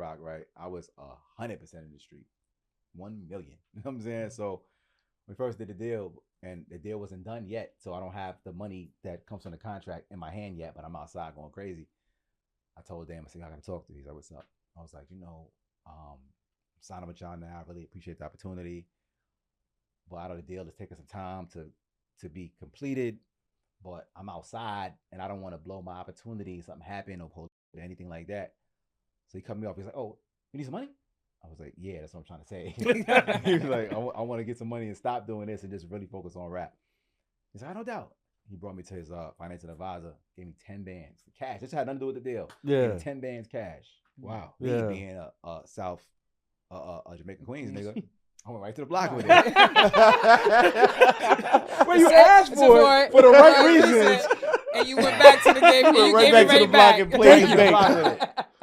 Roc, right, I was 100% in the street, 1 million. You know what I'm saying? So we first did the deal, and the deal wasn't done yet, so I don't have the money that comes from the contract in my hand yet. But I'm outside going crazy. I told Dan, I said, I gotta talk to you. He's like, what's up? I was like, I'm signing with y'all now. I really appreciate the opportunity, but out of the deal, it's taking some time to be completed. But I'm outside, and I don't want to blow my opportunity. Something happen or anything like that. So he cut me off. He's like, oh, you need some money? I was like, yeah, that's what I'm trying to say. He was like, I want to get some money and stop doing this and just really focus on rap. He's like, no doubt. He brought me to his financial advisor, gave me 10 bands cash. This had nothing to do with the deal. Yeah. Gave me 10 bands cash. Wow. Yeah. Me being a South Jamaican Queens nigga, I went right to the block with it. Well, you asked for it for the right reasons. And you went back to the game. And you right gave back it to the right block back. and played the bank.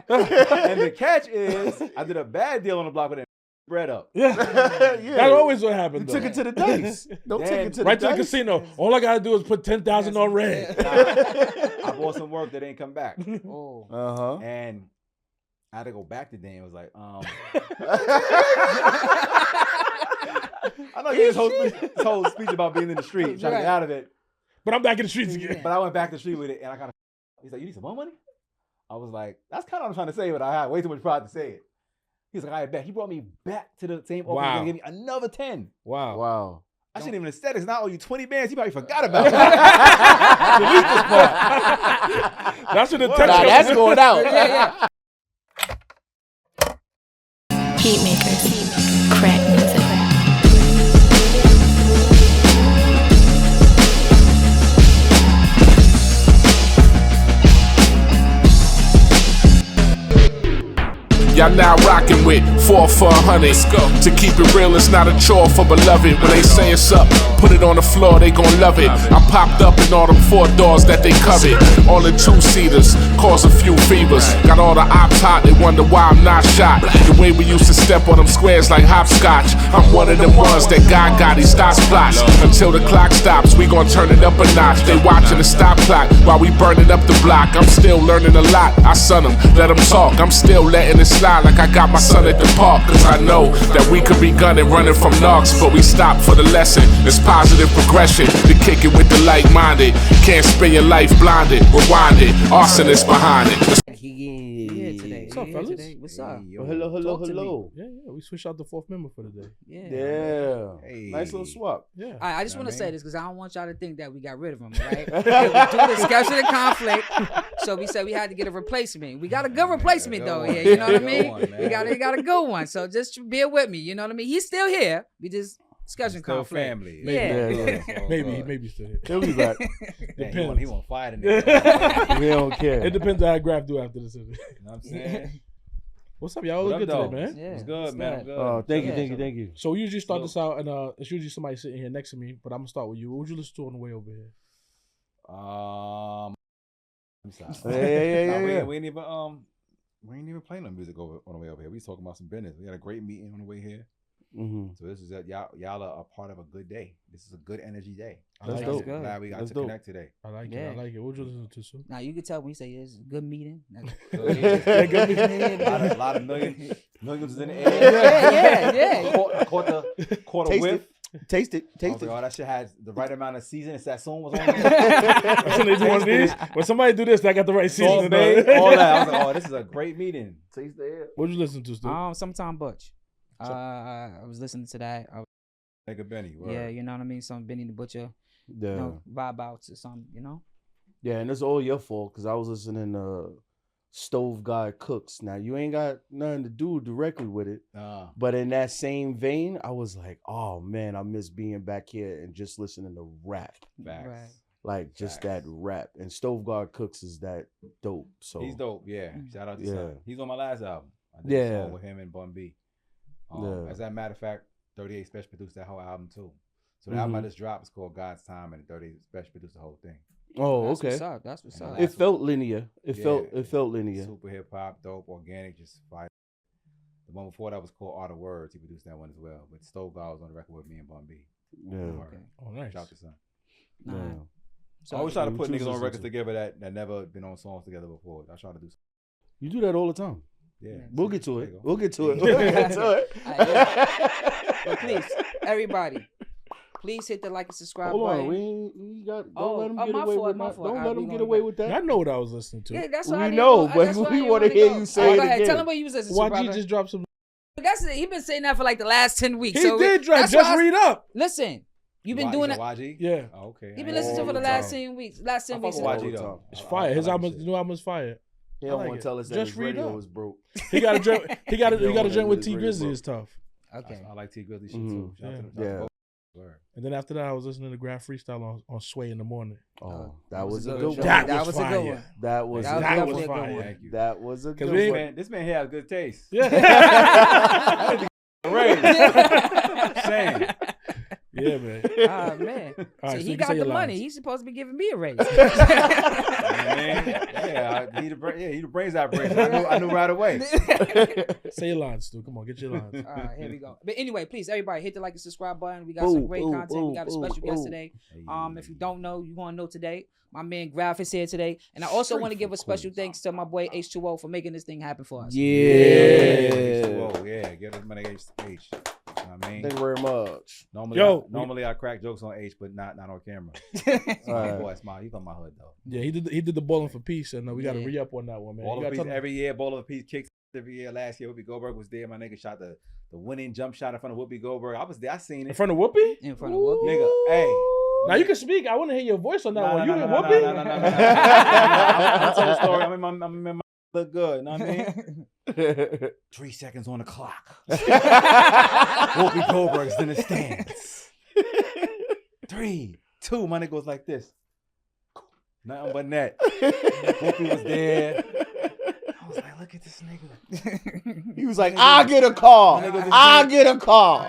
With it. And the catch is, I did a bad deal on the block with it. Bread up. Yeah. That's always what happened. You took it to the dice. Don't take it to the right dice. to the casino. All I gotta do is put 10,000 on red. I bought some work that ain't come back. Oh. And I had to go back to Dan. It was like, I know you this whole speech about being in the street, trying to get out of it. But I'm back in the streets again. But I went back to the street with it, and I kind of. He's like, you need some more money? I was like, that's kind of what I'm trying to say, but I had way too much pride to say it. He's like, I bet. He brought me back to the same office and gave me another 10. Wow. I shouldn't even have said it. Now owe you 20 bands. He probably forgot about it. Delete this part. That's what the text. That's going out. Heat makers, crack music. Y'all now rockin' with 4 for 100. Let's go. To keep it real, it's not a chore for beloved. When they say it's up, put it on the floor, they gon' love it. I popped up in all them 4 doors that they covet. All in 2-seaters, cause a few fevers. Got all the ops hot, they wonder why I'm not shot. The way we used to step on them squares like hopscotch. I'm one of them ones that God got, he stops plots. Until the clock stops, we gon' turn it up a notch. They watching the stop clock while we burning up the block. I'm still learning a lot, I son them, let them talk. I'm still letting it slide like I got my son at the park. Cause I know that we could be gunning, running from knocks, but we stop for the lesson. It's positive progression to kick it with the like-minded. Can't spend your life blinded, rewind it, arsonist behind it. What's up, fellas? What's up? Well, hello. Yeah, we switched out the 4th member for the day. Yeah. Hey. Nice little swap. Yeah. I just want to say this because I don't want y'all to think that we got rid of him, right? Due to scheduling conflict, so we said we had to get a replacement. We got a good replacement though, yeah. You know what I mean? We got a good one. So just bear with me. You know what I mean? He's still here. We just scheduling conflict. Family. Maybe still here. He'll be back. Depends. He won't fire the nigga. We don't care. It depends on how Grafh do after this. You know what I'm saying? What's up, y'all? It was good today, man. Yeah, It's good, man. I'm good. Oh, thank you. So we usually start this out, and it's usually somebody sitting here next to me, but I'm gonna start with you. What would you listen to on the way over here? I'm sorry. Yeah. We ain't even playing no music on the way over here. We talking about some business. We had a great meeting on the way here. Mm-hmm. So this is y'all are a part of a good day. This is a good energy day. That's dope. Glad we got That's to dope. connect today. I like it. What would you listen to, Sue? Now you can tell when you say it's a good meeting. A lot of millions is in the air. Yeah. Caught a whiff. Taste it. Oh, that shit had the right amount of seasoning. It's that song was on. When somebody do this, I got the right season. All that. I was like, oh, this is a great meeting. Taste the air. What would you listen to, Stu? Sometime Butch. I was listening to that. Nigga Benny. Word. Yeah, you know what I mean? Some Benny the Butcher. Yeah. You know, vibe out to some, you know? Yeah, and it's all your fault because I was listening to Stove Guy Cooks. Now, you ain't got nothing to do directly with it. But in that same vein, I was like, oh, man, I miss being back here and just listening to rap. Facts. Right. Like, just that rap. And Stove Guy Cooks is that dope. So He's dope, yeah. Shout out to Son. He's on my last album. I did a song with him and Bun B. As a matter of fact, 38 Special produced that whole album too. So the album I just dropped is called God's Time, and 38 Special produced the whole thing. Oh, That's okay. What's up. That's what's up. It felt linear. It felt linear. Super hip hop, dope, organic, just fire. The one before that was called Art of Words. He produced that one as well. But Stove God was on the record with me and Bun B. Yeah. Okay. Oh, nice. Shout out to Son. Yeah. So I always try to put choose niggas on to records listen together that never been on songs together before. I try to do something. You do that all the time. Yeah. We'll get to it. There you go. We'll get to it. We'll get to it. But please, everybody, please hit the like and subscribe Hold button. on, we got. Don't let them get my away fault, with my that. fault. Don't let them get away with I that. know what I was listening to. Yeah, that's We why I didn't know, go- but that's why we I wanna didn't hear go. you say it Go ahead, again. tell him what you was listening to, YG brother. just dropped some. He been saying that for like the last 10 weeks. He so did drop. that's Just why read up. Listen, you've been doing it. YG? Yeah. Oh, okay. You've been listening to it for the All the last time. 10 weeks. Last 10 weeks. fuck with YG though. It's fire. His album, the new album is fire. He I don't like want it. to tell us that Just his read radio up. is broke. He got a joint. He got a Yo, joint with his T radio Grizzly. broke. Is tough. Okay. I like T Grizzly shit Mhm. too. Shout out to the- Yeah. Word. And then after that, I was listening to Grafh freestyle on Sway in the morning. Oh, that was a good one. That was a good one. That was That was That definitely was a good fire. one. Thank you. that was a 'Cause good we- one. This man here has good taste. Yeah. Saying. Yeah, man. Ah, man. All So right, he you can got say the your money. lines. He's supposed to be giving me a raise. Man, he the brains out brains. I knew right away. Say your lines, Stu. Come on, get your lines. All right, here we go. But anyway, please, everybody, hit the like and subscribe button. We got some great content. We got a special guest today. If you don't know, you're gonna know today. My man Grafh is here today, and I also want to give a special thanks to my boy H2O for making this thing happen for us. Yeah. Whoa, yeah. Give us money H. You know what I mean? Thank you very much. Normally I crack jokes on H, but not on camera. All right. Boy, he's on my hood though. Yeah, he did the bowling for peace, and we got to Yeah. re-up on that one, man. Ball You of gotta Peace tell every year. Ball of Peace kicks every year. Last year, Whoopi Goldberg was there. My nigga shot the winning jump shot in front of Whoopi Goldberg. I was there. I seen in it. front of Whoopi. In front of Whoopi. Nigga, hey. Now you can speak. I want to hear your voice on that one. You no, and no, Whoopi? no. I'm telling the story. I'm in my look good. You know what I mean? 3 seconds on the clock. Whoopi Goldberg's in the stands. 3, 2. My nigga goes like this. Nothing but net. Whoopi was there. I was like, look at this nigga. He was like, I'll get a call. I'll get a call.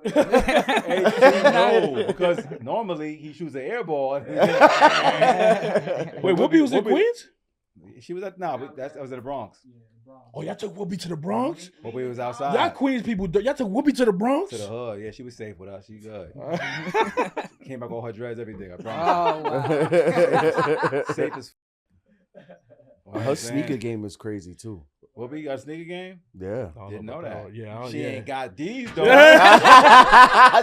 No, because normally he shoots an air ball. Wait, Whoopi was in Queens? She was at that was in the Bronx. Oh, y'all took Whoopi to the Bronx? Whoopi was outside. Y'all Queens people, y'all took Whoopi to the Bronx? To the hood. Yeah, she was safe with us. She good. Came back all her dreads, everything. I Oh, promise. wow. Safe as Her sneaker game is crazy too. Whoopi got a sneaker game? Yeah. Didn't know that. Yeah, She ain't got these though.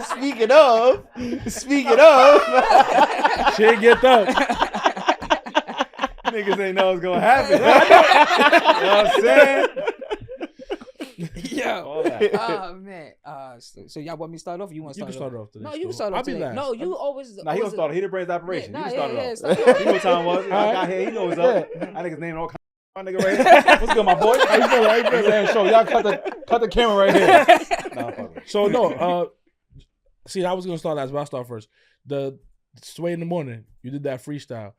Speaking of, She ain't get up. Niggas ain't know what's gonna happen. You know what I'm saying? All that. Oh man. So y'all want me to start off? Or you want to You start can off? start off today. No, you can Stu. start I'll off be today. last. No, you always. Nah, he gonna start. He the brains operation. Yeah, You can start it off. start He know what time it was. I got here. He knows what's up. That nigga's name all kind of nigga right here. What's good, my boy? How you feeling? How you feeling? Show y'all cut the camera right here. Nah, fuck it. So no, see, I was gonna start last, but I'll start first. The Sway in the morning, you did that freestyle.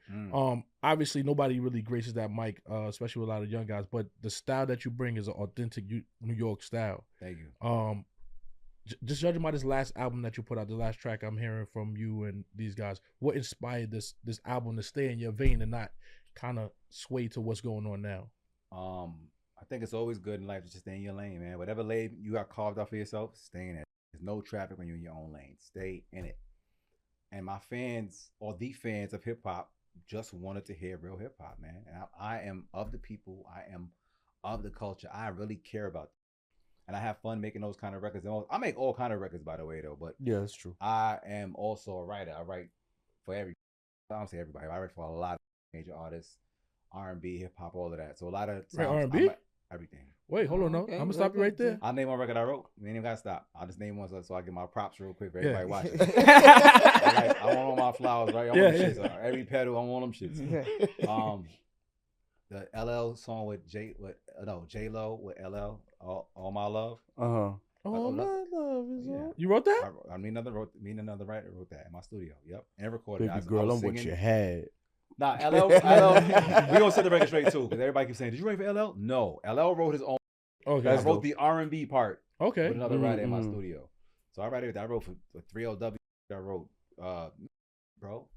Obviously nobody really graces that mic, especially with a lot of young guys. But the style that you bring is an authentic New York style. Thank you. Just judging by this last album that you put out, the last track I'm hearing from you and these guys, what inspired this album to stay in your vein and not kind of sway to what's going on now? I think it's always good in life to just stay in your lane, man. Whatever lane you got carved out for yourself, stay in it. There's no traffic when you're in your own lane. Stay in it. And my fans, or the fans of hip hop, just wanted to hear real hip hop, man. And I am of the people. I am of the culture. I really care about it. And I have fun making those kind of records. I make all kind of records, by the way, though. But yeah, that's true. I am also a writer. I write for I don't say everybody. I write for a lot of major artists, R&B, hip hop, all of that. So a lot of times, R&B? Everything. Wait, hold on, no. Okay, I'm gonna stop you right there. I'll name one record I wrote. We ain't even gotta stop. I'll just name one so I get my props real quick for Yeah. everybody watching. I want all my flowers, right? I want them shits. Every pedal, I want them shits. The LL song with J-Lo with LL, All My Love. Uh-huh. Oh, my love is Yeah. all. You wrote that? Me and another writer wrote that in my studio. Yep, and recorded. Baby girl, I'm what you had. Nah, LL, we gonna set the record straight too, because everybody keeps saying, "Did you write for LL?" No, LL wrote his own. Okay. I wrote the R&B part Okay. with another writer in my Mhm. studio. So I write everything. I wrote for 3LW. I wrote,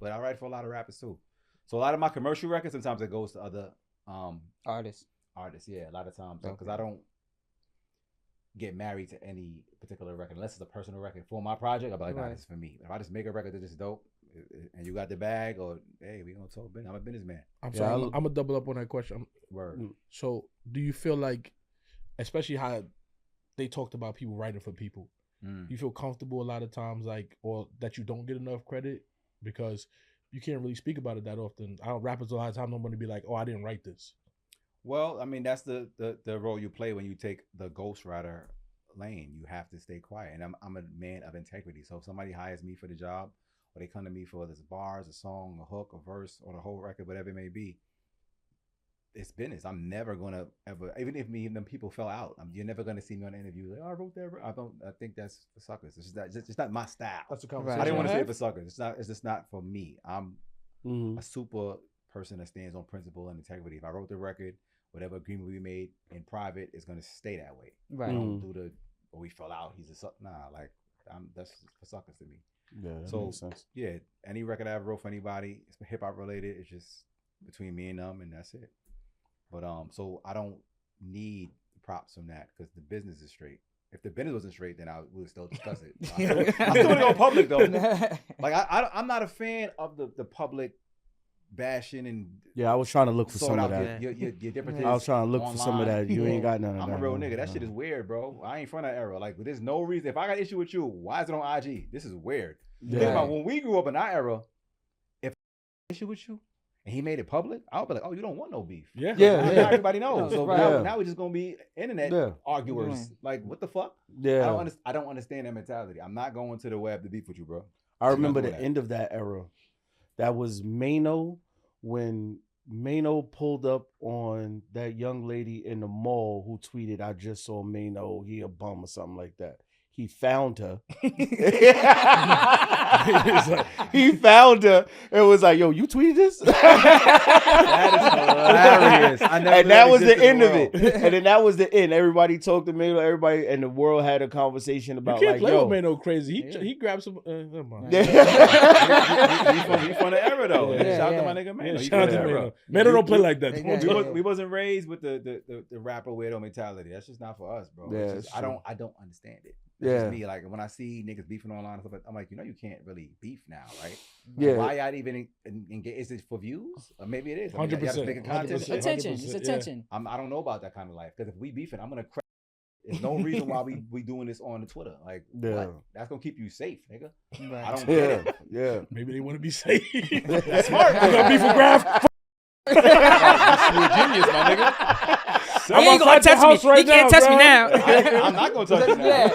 but I write for a lot of rappers too. So a lot of my commercial records, sometimes it goes to other Artists. Yeah, a lot of times because I don't get married to any particular record unless it's a personal record for my project. I'll be like, nah, this is for me. If I just make a record that's just dope and you got the bag, or hey, we gonna talk business. I'm a businessman. I'm sorry. I'm gonna double up on that question. Word. So do you feel like, especially how they talked about people writing for people, you feel comfortable a lot of times, like, or that you don't get enough credit because you can't really speak about it that often? I don't, rappers a lot of time don't want to be like, oh, I didn't write this. Well, I mean, that's the role you play when you take the ghostwriter lane. You have to stay quiet, and I'm a man of integrity. So if somebody hires me for the job, or they come to me for this bars, a song, a hook, a verse, or the whole record, whatever it may be, it's business. I'm never gonna ever, even if me and them people fell out, you're never gonna see me on an interview like, oh, I wrote that. I think that's for suckers. It's not my style. That's a conversation. I didn't want to say it for suckers. It's just not for me. I'm a super person that stands on principle and integrity. If I wrote the record, whatever agreement we made in private is gonna stay that way. Right. I don't do the, we fell out, he's a sucker. Nah, like that's for suckers to me. Yeah, that so makes sense. Yeah, any record I ever wrote for anybody, it's hip hop related. It's just between me and them, and that's it. But so I don't need props from that because the business is straight. If the business wasn't straight, then I would still discuss it. I'm still gonna go public though. Like I'm not a fan of the public bashing and I was trying to look for some of that. Your differences. I was trying to look for some of that. You ain't got none of that. I'm a real nigga. That shit is weird, bro. I ain't from that era. Like, there's no reason. If I got an issue with you, why is it on IG? This is weird. Think about when we grew up in our era. If I had an issue with you and he made it public, I would be like, oh, you don't want no beef. Yeah. Now everybody knows. So now we're just gonna be internet arguers. Like, what the fuck? Yeah. I don't understand that mentality. I'm not going to the web to beef with you, bro. I remember the end of that era. That was Mano, when Mano pulled up on that young lady in the mall who tweeted, I just saw Mano, he a bum or something like that. He found her. He found her and was like, yo, you tweeted this? That is hilarious. And that was the end of it. And then that was the end. Everybody talked to Mano, everybody, and the world had a conversation about, you can't like, play yo. with Mano crazy. He grabbed some. Never mind. He's from the era though. Shout out to my nigga Mano. Shout out to Mano. Mano don't play like that. We wasn't raised with the rapper weirdo mentality. That's just not for us, bro. Yeah, I don't understand it. That's just me. Like, when I see niggas beefing online and stuff, I'm like, you can't really beef now, right? Yeah. Why y'all even engage? Is it for views? Or maybe it is. 100%. It's attention. It's attention. I don't know about that kind of life, because if we beefing, I'm gonna crack. There's no reason why we doing this on the Twitter. Like, what? That's gonna keep you safe, nigga. Right. I don't get it. Yeah. Maybe they want to be safe. That's smart. I got beef with Grafh. You're a genius, my nigga. He ain't gonna touch me. He can't touch me now. I'm not gonna touch you now.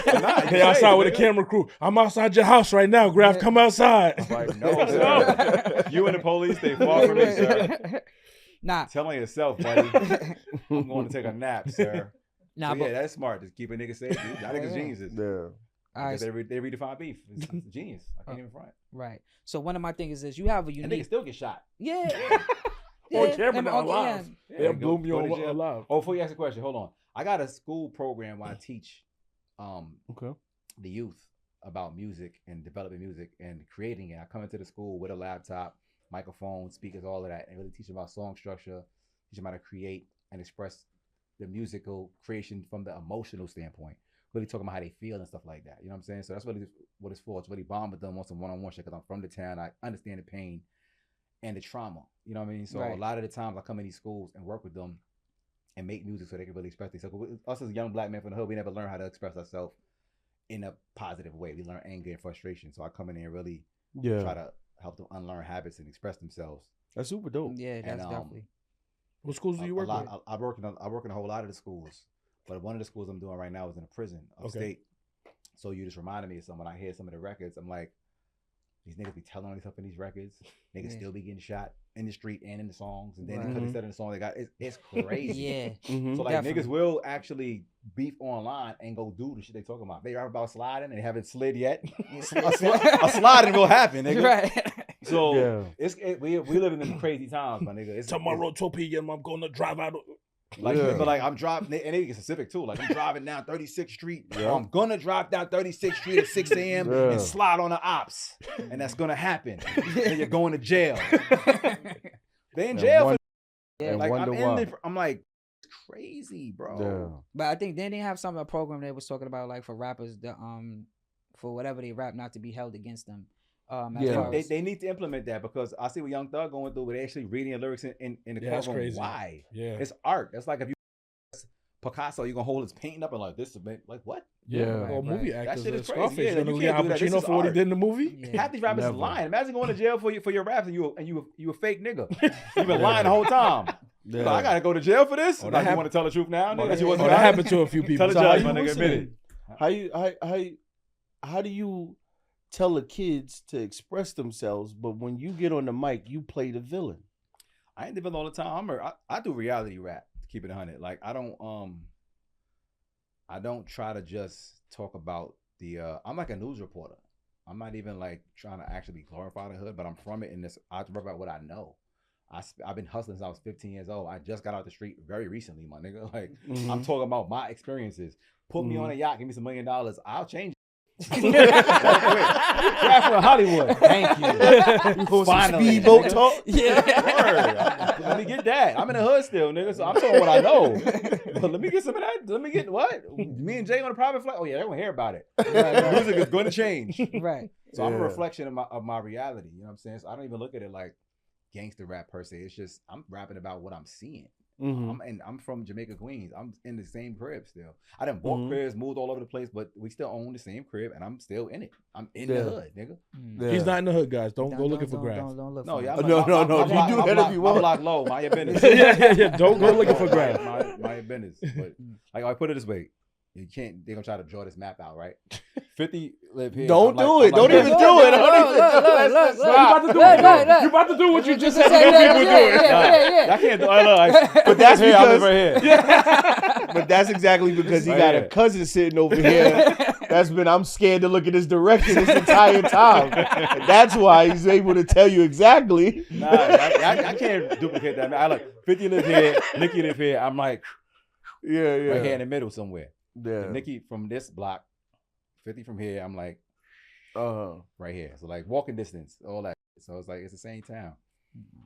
I'm not. Hey, outside with a camera crew. I'm outside your house right now, Grafh. Come outside. I'm like, no, sir. You and the police, stay far from me, sir. Nah. Tell me yourself, buddy. I'm going to take a nap, sir. Nah, but that's smart. Just keep a nigga safe, dude. Y'all niggas geniuses. Yeah. All right. They redefine beef. It's genius. I can't even front. Right. So one of my things is you have a unique. And niggas still get shot. Yeah. On camera now, alive. They'll blow me on alive. Oh, before you ask a question, hold on. I got a school program where I teach the youth about music and developing music and creating it. I come into the school with a laptop, microphone, speakers, all of that, and really teach them about song structure, teach them how to create and express the musical creation from the emotional standpoint. Really talking about how they feel and stuff like that. You know what I'm saying? So that's really what it's for. It's really bond with them on some one-on-one shit, because I'm from the town. I understand the pain and the trauma. You know what I mean? So a lot of the times I come in these schools and work with them and make music so they can really express themselves. Us as a young black man from the hood, we never learn how to express ourselves in a positive way. We learn anger and frustration. So I come in there and really try to help them unlearn habits and express themselves. That's super dope. Yeah, that's definitely. What schools do you work with? I work in a whole lot of the schools, but one of the schools I'm doing right now is in a prison upstate. So you just reminded me of something. When I hear some of the records, I'm like, these niggas be telling on themselves in these records. Niggas still be getting shot in the street and in the songs. And then because they said in the song, they got it's crazy. So like niggas will actually beef online and go do the shit they talking about. They rap about sliding and they haven't slid yet. a sliding will happen, nigga. Right. So we live in crazy times, my nigga. Tomorrow, 2 p.m. I'm gonna drive out. Like, but like I'm driving, and they get specific too. Like I'm driving down 36th Street. I'm gonna drive down 36th Street at 6 a.m. and slide on the ops, and that's gonna happen. And you're going to jail. They in jail. Like I'm like, it's crazy, bro. Yeah. But I think then they have a program they was talking about, like, for rappers that for whatever they rap not to be held against them. They need to implement that because I see what Young Thug going through, but they actually reading the lyrics in the courtroom. That's crazy. Why? Yeah, it's art. That's like if you Picasso, you're gonna hold his painting up and like this is like what? Or movie actors. That shit is Scarface. crazy. Yeah, you get Al Pacino for what he did in the movie. Half these rappers is lying. Imagine going to jail for your raps and you a fake nigga. You've been lying the whole time. Yeah. I gotta go to jail for this. You want to tell the truth now? That happened to a few people. Tell the judge, my nigga, admit it. How do you tell the kids to express themselves, but when you get on the mic, you play the villain? I ain't the villain all the time. I do reality rap to keep it 100. Like I don't try to just talk about I'm like a news reporter. I'm not even like trying to actually glorify the hood, but I'm from it, and I talk about what I know. I've been hustling since I was 15 years old. I just got out the street very recently, my nigga. Like I'm talking about my experiences. Put me on a yacht, give me some $1 million. I'll change it. Grafh for Hollywood. Thank you. Finally, speedboat talk. Yeah. Let me get that. I'm in the hood still, nigga. So I'm talking what I know. But let me get some of that. Let me get what? Me and Jay on a private flight. Oh yeah, they gonna hear about it. Music is going to change. Right. So I'm a reflection of my reality. You know what I'm saying? So I don't even look at it like gangster rap per se. It's just I'm rapping about what I'm seeing. I'm from Jamaica, Queens. I'm in the same crib still. I done bought cribs, moved all over the place, but we still own the same crib, and I'm still in it. I'm in the hood, nigga. Yeah. He's not in the hood, guys. Don't go looking for Grafh. Don't look no. for You do that if you want. I'm locked low. Mind your business. yeah. Don't go looking for Grafh. Mind your business. But like I put it this way. You can't. They're gonna try to draw this map out, right? 50 live here. Don't do it. Don't even do it. You about to do what you just said people doing. I can't do it. But that's because right here. But that's exactly because he got a cousin sitting over here. I'm scared to look at his direction this entire time. That's why he's able to tell you exactly. Nah, I can't duplicate that. I like 50 live here, Nikki live here. I'm like, right here in the middle somewhere. Yeah. Nikki from this block, 50 from here, I'm like, right here. So like walking distance, all that. So it's like it's the same town.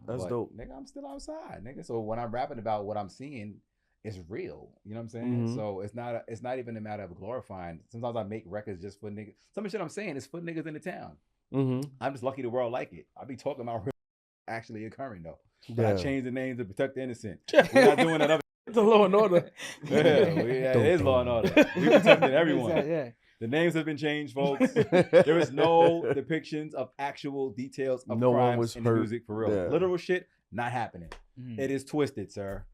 That's dope. Nigga, I'm still outside, nigga. So when I'm rapping about what I'm seeing, it's real. You know what I'm saying? So it's not even a matter of glorifying. Sometimes I make records just for niggas. Some of the shit I'm saying is for niggas in the town. I'm just lucky the world like it. I be talking about real actually occurring though. But I changed the names to protect the innocent. We're not doing that other. It's a law and order. It is law and order. We protecting everyone. The names have been changed, folks. There is no depictions of actual details of crimes in the music for real. Literal shit, not happening. It is twisted, sir.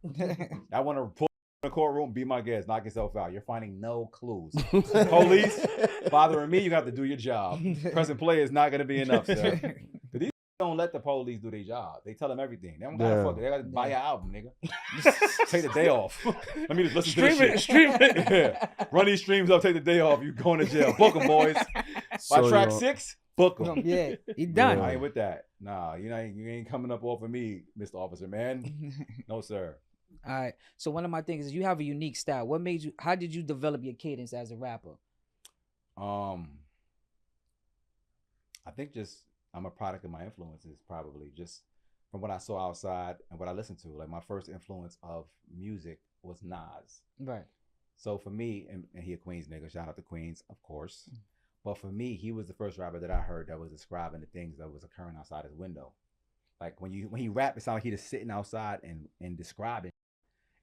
I want to pull in the courtroom, be my guest, knock yourself out. You're finding no clues. Police bothering me, you have to do your job. Press and play is not going to be enough, sir. These don't let the police do their job. They tell them everything. They don't gotta fuck it. They gotta buy your album, nigga. Take the day off. Let me just listen to this Stream it. Yeah. Run these streams up, take the day off. You going to jail. Book them, boys. By track 6, book them. Yeah, he done. I ain't with that. Nah, you ain't coming up off of me, Mr. Officer, man. No, sir. All right. So one of my things is you have a unique style. How did you develop your cadence as a rapper? I think just I'm a product of my influences, probably just from what I saw outside and what I listened to. Like my first influence of music was Nas. Right. So for me, and he a Queens nigga, shout out to Queens, of course. But for me, he was the first rapper that I heard that was describing the things that was occurring outside his window. Like when he rapped, it sounded like he just sitting outside and describing.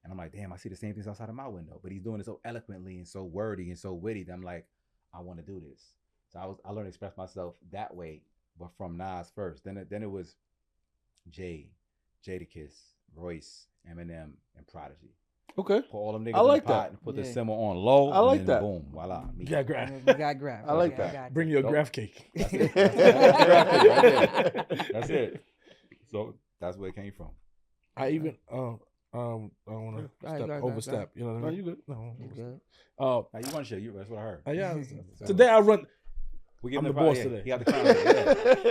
And I'm like, damn, I see the same things outside of my window. But he's doing it so eloquently and so wordy and so witty that I'm like, I want to do this. So I learned to express myself that way. But from Nas first, then it was Jadakiss, Royce, Eminem, and Prodigy. Okay. Put all them niggas in the pot and put the simmer on low. I like and then that. Boom, voila. You got Grafh. You got Grafh. I like that. Bring your Grafh cake. That's it. That's it. So that's where it came from. I even I don't want to overstep. You know what I mean? No, you good. No, You good? Now you run shit. That's what I heard. Yeah. So, Today I run. we give I'm him the boss yeah, today. He got the crown. Yeah.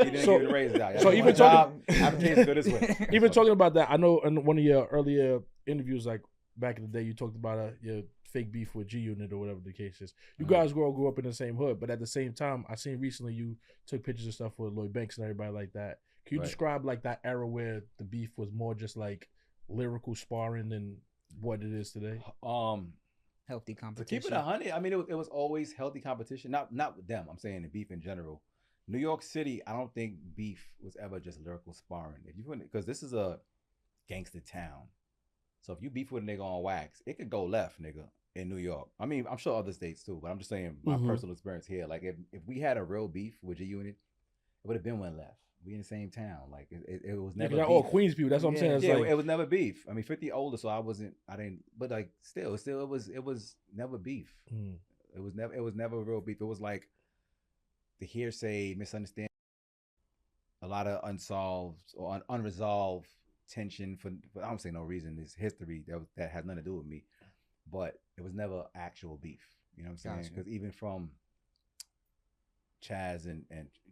He didn't give the raises out. So even talking, applications go this way. even talking about that, I know in one of your earlier interviews, like back in the day, you talked about your fake beef with G Unit or whatever the case is. You guys all grew up in the same hood, but at the same time, I seen recently you took pictures and stuff with Lloyd Banks and everybody like that. Can you describe like that era where the beef was more just like lyrical sparring than what it is today? Healthy competition. To keep it 100, I mean, it was always healthy competition. Not with them. I'm saying the beef in general. New York City, I don't think beef was ever just lyrical sparring. If you because this is a gangster town, so if you beef with a nigga on wax, it could go left, nigga, in New York. I mean, I'm sure other states too, but I'm just saying my personal experience here. Like if we had a real beef with G Unit, it would have been one left. We in the same town. Like it was never. All Queens people. That's what I'm saying. It's like, it was never beef. I mean, 50 older, so I didn't. But like, still, it was never beef. It was never real beef. It was like the hearsay, misunderstanding, a lot of unsolved or unresolved tension for I don't say no reason. It's history that has nothing to do with me, but it was never actual beef. You know what I'm saying? Because even from Chaz and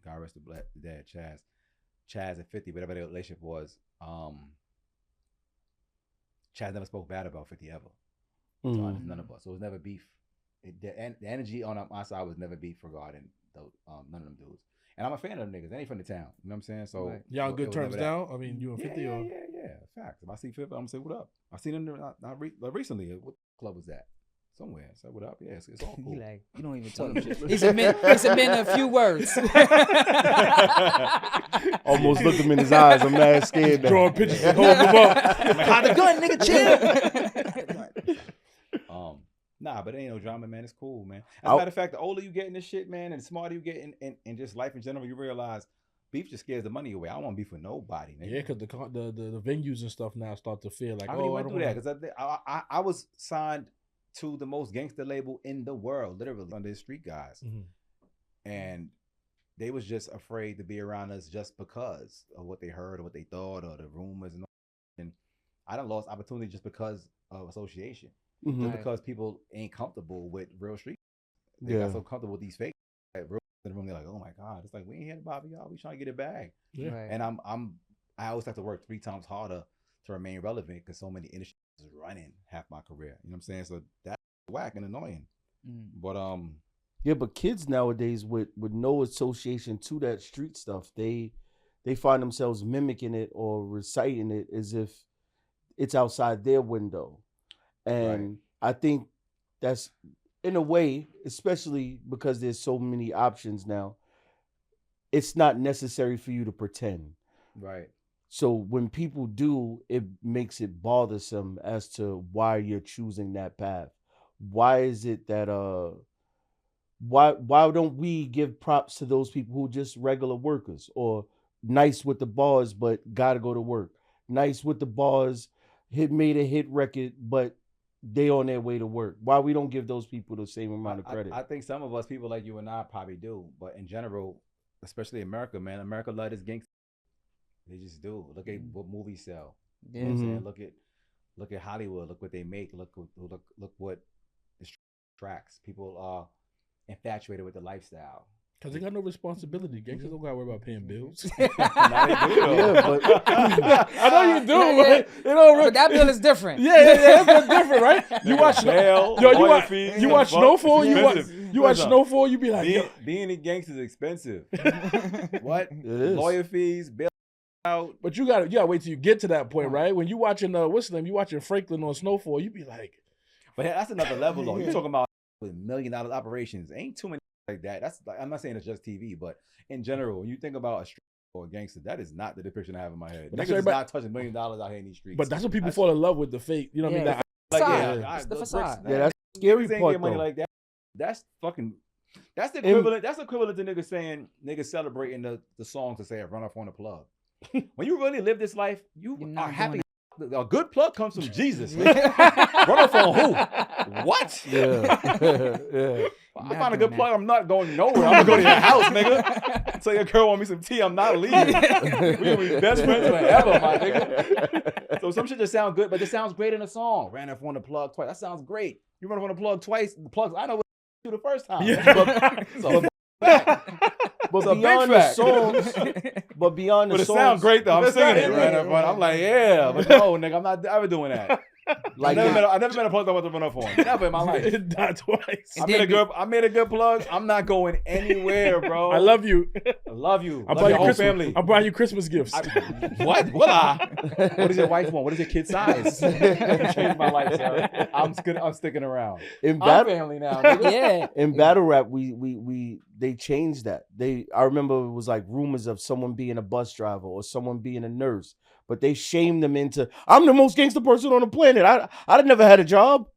God rest the dead Chaz and 50, whatever their relationship was, Chaz never spoke bad about 50 ever. None of us. So it was never beef. The energy on my side was never beef regarding none of them dudes. And I'm a fan of them niggas. They ain't from the town. You know what I'm saying? So y'all on good terms now? I mean, you and 50 or? Yeah. Facts. If I see 50, I'm gonna say what up. I seen them not recently. What club was that? Somewhere. Say what up? Yeah, it's all cool. He like, you don't even talk shit. He's a man of a few words. Almost looked him in his eyes. I'm mad scared. Drawing pictures and holding them up. Like, hide the gun, nigga, chill. Nah, but it ain't no drama, man. It's cool, man. As a matter of fact, the older you get in this shit, man, and the smarter you get in just life in general, you realize beef just scares the money away. I don't want beef with nobody, nigga. Yeah, because the venues and stuff now start to feel like, I already went through that because I was signed to the most gangster label in the world, literally, under the street guys. And they was just afraid to be around us just because of what they heard or what they thought or the rumors and all. And I done lost opportunity just because of association. Just because people ain't comfortable with real street. They got so comfortable with these fake real in the room, they're like, oh my God. It's like, we ain't here to bother y'all. We trying to get it back. Yeah. Right. And I always have to work 3 times harder to remain relevant because so many industries is running half my career. You know what I'm saying? So that's whack and annoying. But yeah, but kids nowadays with no association to that street stuff, they find themselves mimicking it or reciting it as if it's outside their window. And I think that's, in a way, especially because there's so many options now, it's not necessary for you to pretend. Right. So when people do, it makes it bothersome as to why you're choosing that path. Why is it that why don't we give props to those people who are just regular workers or nice with the bars but gotta go to work? Nice with the bars, made a hit record, but they on their way to work. Why we don't give those people the same amount of credit? I think some of us, people like you and I, probably do. But in general, especially America, man, America love this gangster. They just do. Look at what movies sell. You know what I'm saying? Look at Hollywood. Look what they make. Look what the tracks. People are infatuated with the lifestyle. Because they got no responsibility. Gangsters don't got to worry about paying bills. Yeah, but I know you do, right? You know, but that bill is different. Yeah, that's different, right? You watch you watch Snowfall. You watch Snowfall. You be like, being a gangster is expensive. What? Lawyer fees, bail out. But you gotta wait till you get to that point, right? When you watching what's the name? You watching Franklin on Snowfall. You be like, but that's another level though. You talking about with $1 million operations? Ain't too many like that. That's like, I'm not saying it's just TV, but in general, when you think about a street or a gangster, that is not the depiction I have in my head. Niggas is not touching $1 million out here in these streets. But that's what people fall in love with, the fake. You know what I mean? It's the facade. Yeah, that's the scary part. Get money like that. That's fucking. That's the equivalent. That's equivalent to niggas saying niggas celebrating the songs to say run off on the plug. When you really live this life, you are happy. A good plug comes from Jesus. Run off on who? What? Yeah. I find a good plug. I'm not going nowhere. I'm gonna go to your house, nigga. Tell your girl want me some tea. I'm not leaving. We're gonna be best friends forever, my nigga. So some shit just sounds good, but it sounds great in a song. Ran off on the plug twice. That sounds great. You run off on the plug twice. The plugs I know what to do the first time. Yeah. But beyond the songs, but it sounds great though. I'm singing it right up front. I'm like, yeah, but no, nigga, I'm not ever doing that. Like I never met a plug that wasn't run up on. Never in my life. Not twice. I made a good plug. I'm not going anywhere, bro. I love you. I love you. I'm love your whole Christmas, family. I'm buying you Christmas gifts. What? Will I? What does your wife want? What is your kid's size? Changed my life, sir. I'm sticking around. I'm family now. Nigga. Yeah. In battle rap, they changed that. I remember it was like rumors of someone being a bus driver or someone being a nurse, but they shamed them into, I'm the most gangster person on the planet. I'd never had a job.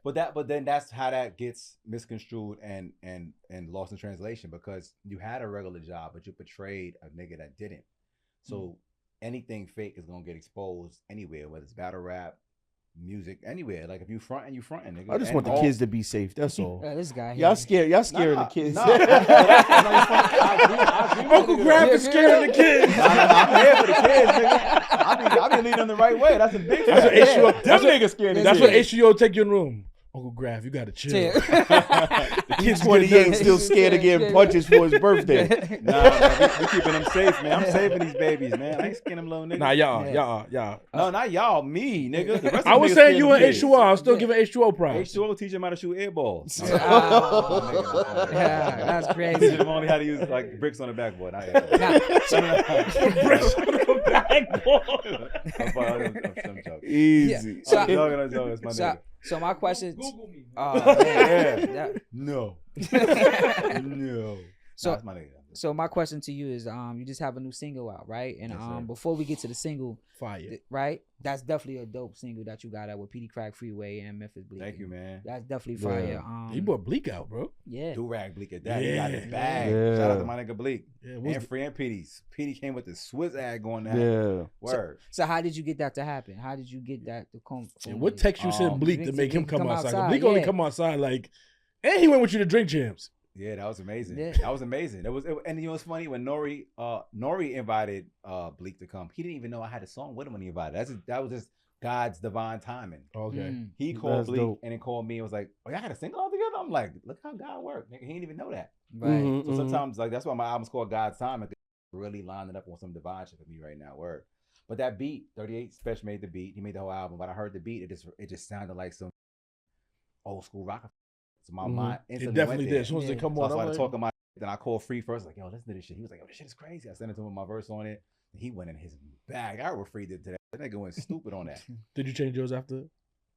But then that's how that gets misconstrued and lost in translation, because you had a regular job, but you portrayed a nigga that didn't. So anything fake is gonna get exposed anywhere, whether it's battle rap, music, anywhere. Like if you fronting, nigga. I just want the kids to be safe. That's all. This guy. Y'all scaring the kids. Uncle Grafh is scaring the kids. I'm here for the kids, nigga. I be leading them the right way. That's a big That's what H2O. Them niggas scared the That's kids. what H2O take you in the room. Uncle Grafh, you gotta chill. The kid's 28 still scared of getting punches for his birthday. Nah, we keeping them safe, man. I'm saving these babies, man. I ain't scaring them little niggas. Nah, y'all. No, not y'all. Me, nigga. The rest I of was niggas saying you and scared H2O. I was still giving H2O props. H2O teach them how to shoot air balls. That's crazy. Teaching them only how to use like bricks on the backboard. Bricks on the backboard. Easy. So- I'm joking. It's my nigga. So my question. Google me. Yeah. No. No. So- That's my nigga. So my question to you is, you just have a new single out, right? And Yes, sir. before we get to the single, Fire. right? That's definitely a dope single that you got out with PD Crack Freeway and Memphis Bleak. Thank you, man. That's definitely fire. He brought Bleak out, bro. Yeah. Do-rag Bleak at that. He got his bag. Yeah. Shout out to my nigga Bleak. Yeah, And Free and PD's. PD came with the Swiss ad going down. Yeah. Word. So how did you get that to happen? How did you get that to come? Yeah, what text you sent Bleak to to make him come outside? Bleak yeah. only come outside like, and he went with you to Drink Champs. Yeah, that was amazing. Yeah. That was amazing. And you know what's funny? When Nori invited Bleak to come, he didn't even know I had a song with him when he invited. That was just God's divine timing. Okay. He called That's Bleak dope. and then called me and was like, "Oh, y'all had a single all together?" I'm like, "Look how God worked, nigga. He didn't even know that." Right. Mhm, So mhm. sometimes, like, that's why my album's called God's Timing. Really lining up on some divine shit for me right now. Word. But that beat, 38 Special made the beat. He made the whole album. But I heard the beat. It just sounded like some old school rock. So my mind It instantly definitely went did. there. As soon as they come So I on, started I'm talking my. Then I called Free first, like, yo, listen to this shit. He was like, yo, this shit is crazy. I sent it to him with my verse on it. He went in his bag. I what Free did today. That nigga went stupid on that. Did you change yours after?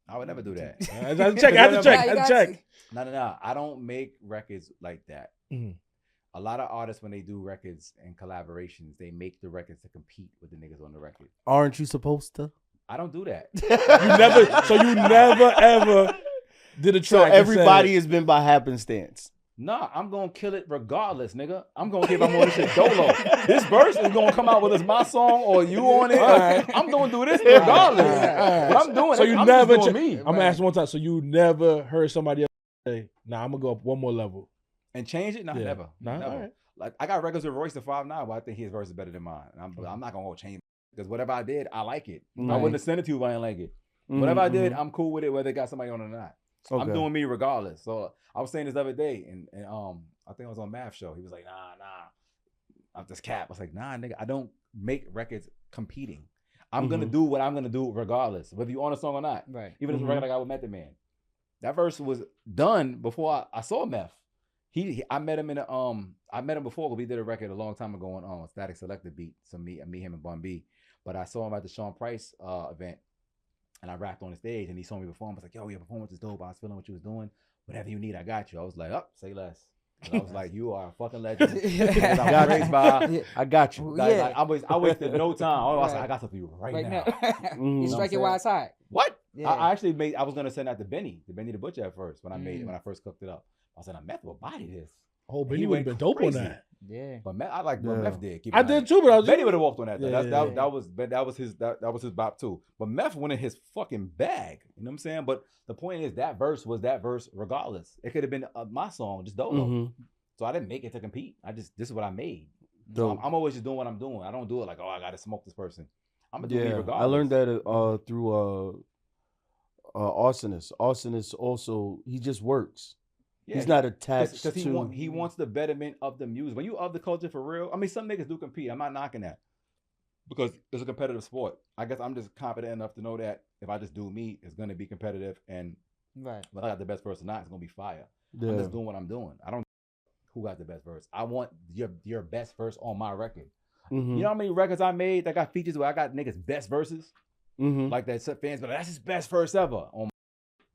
I would never do that. I had to check. I had to check. No. I don't make records like that. Mhm. A lot of artists, when they do records and collaborations, they make the records to compete with the niggas on the record. Aren't you supposed to? I don't do that. You never ever did a track. So and everybody said, has been by happenstance. Nah, I'm gonna kill it regardless, nigga. I'm gonna keep on this shit dolo. This verse is gonna come out whether it's my song or you on it. I'm gonna do this regardless. What I'm doing, So you I'm never. just doing me. I'm gonna ask one time. So you never heard somebody else say, "Nah, I'm gonna go up one more level." And change it? Nah, Yeah. never. Nah, never. all right. Like I got records with Royce the 5'9", but I think his verse is better than mine. And I'm not gonna go change because whatever I did, I like it. I Right. wouldn't have sent it to you if I didn't like it. Mhm, Whatever I did, mhm. I'm cool with it, whether it got somebody on or not. So I'm Okay. doing me regardless. So I was saying this the other day, and I think I was on Math Show. He was like, nah, I'm just cap. I was like, nah, nigga, I don't make records competing. I'm gonna do what I'm gonna do regardless, whether you on a song or not. Right. Even if it's a record I got with Method Man. That verse was done before I saw Meth. I met him I met him before, but we did a record a long time ago on Static Selected beat. So me, him, and Bun B. But I saw him at the Sean Price event, and I rapped on the stage, and he saw me perform. I was like, yo, your performance is dope. I was feeling what you was doing. Whatever you need, I got you. I was like, say less. And I was like, you are a fucking legend. I'm raised by. I got you. Like, I wasted no time. I was like, I got something for you right now. You strike it while it's hot. What? Yeah. I actually I was gonna send that to Benny the Butcher at first when I first cooked it up. I said, Meth will body this. Oh, Benny He would have went been dope crazy. on that. Yeah. But Meth, I like what Meth did. Keep I it did honest. too, but I was Benny would have walked on that. Though. Yeah, That was his bop too. But Meth went in his fucking bag. You know what I'm saying? But the point is that verse was that verse regardless. It could have been my song, just dolo. Mhm. So I didn't make it to compete. This is what I made. Dope. So I'm always just doing what I'm doing. I don't do it like, I gotta smoke this person. I'm gonna do me Yeah, regardless. I learned that through Arsonist. Arsonist also, he just works. Yeah, He's not attached because to. he wants the betterment of the music. When you of the culture for real, I mean, some niggas do compete. I'm not knocking that. because it's a competitive sport. I guess I'm just confident enough to know that if I just do me, it's gonna be competitive, and Right. whether I got the best verse or not, it's gonna be fire. Yeah. I'm just doing what I'm doing. I don't who got the best verse. I want your best verse on my record. Mm-hmm. You know how many records I made that got features where I got niggas best verses? Mm-hmm. Like that fans, but that's his best verse ever. On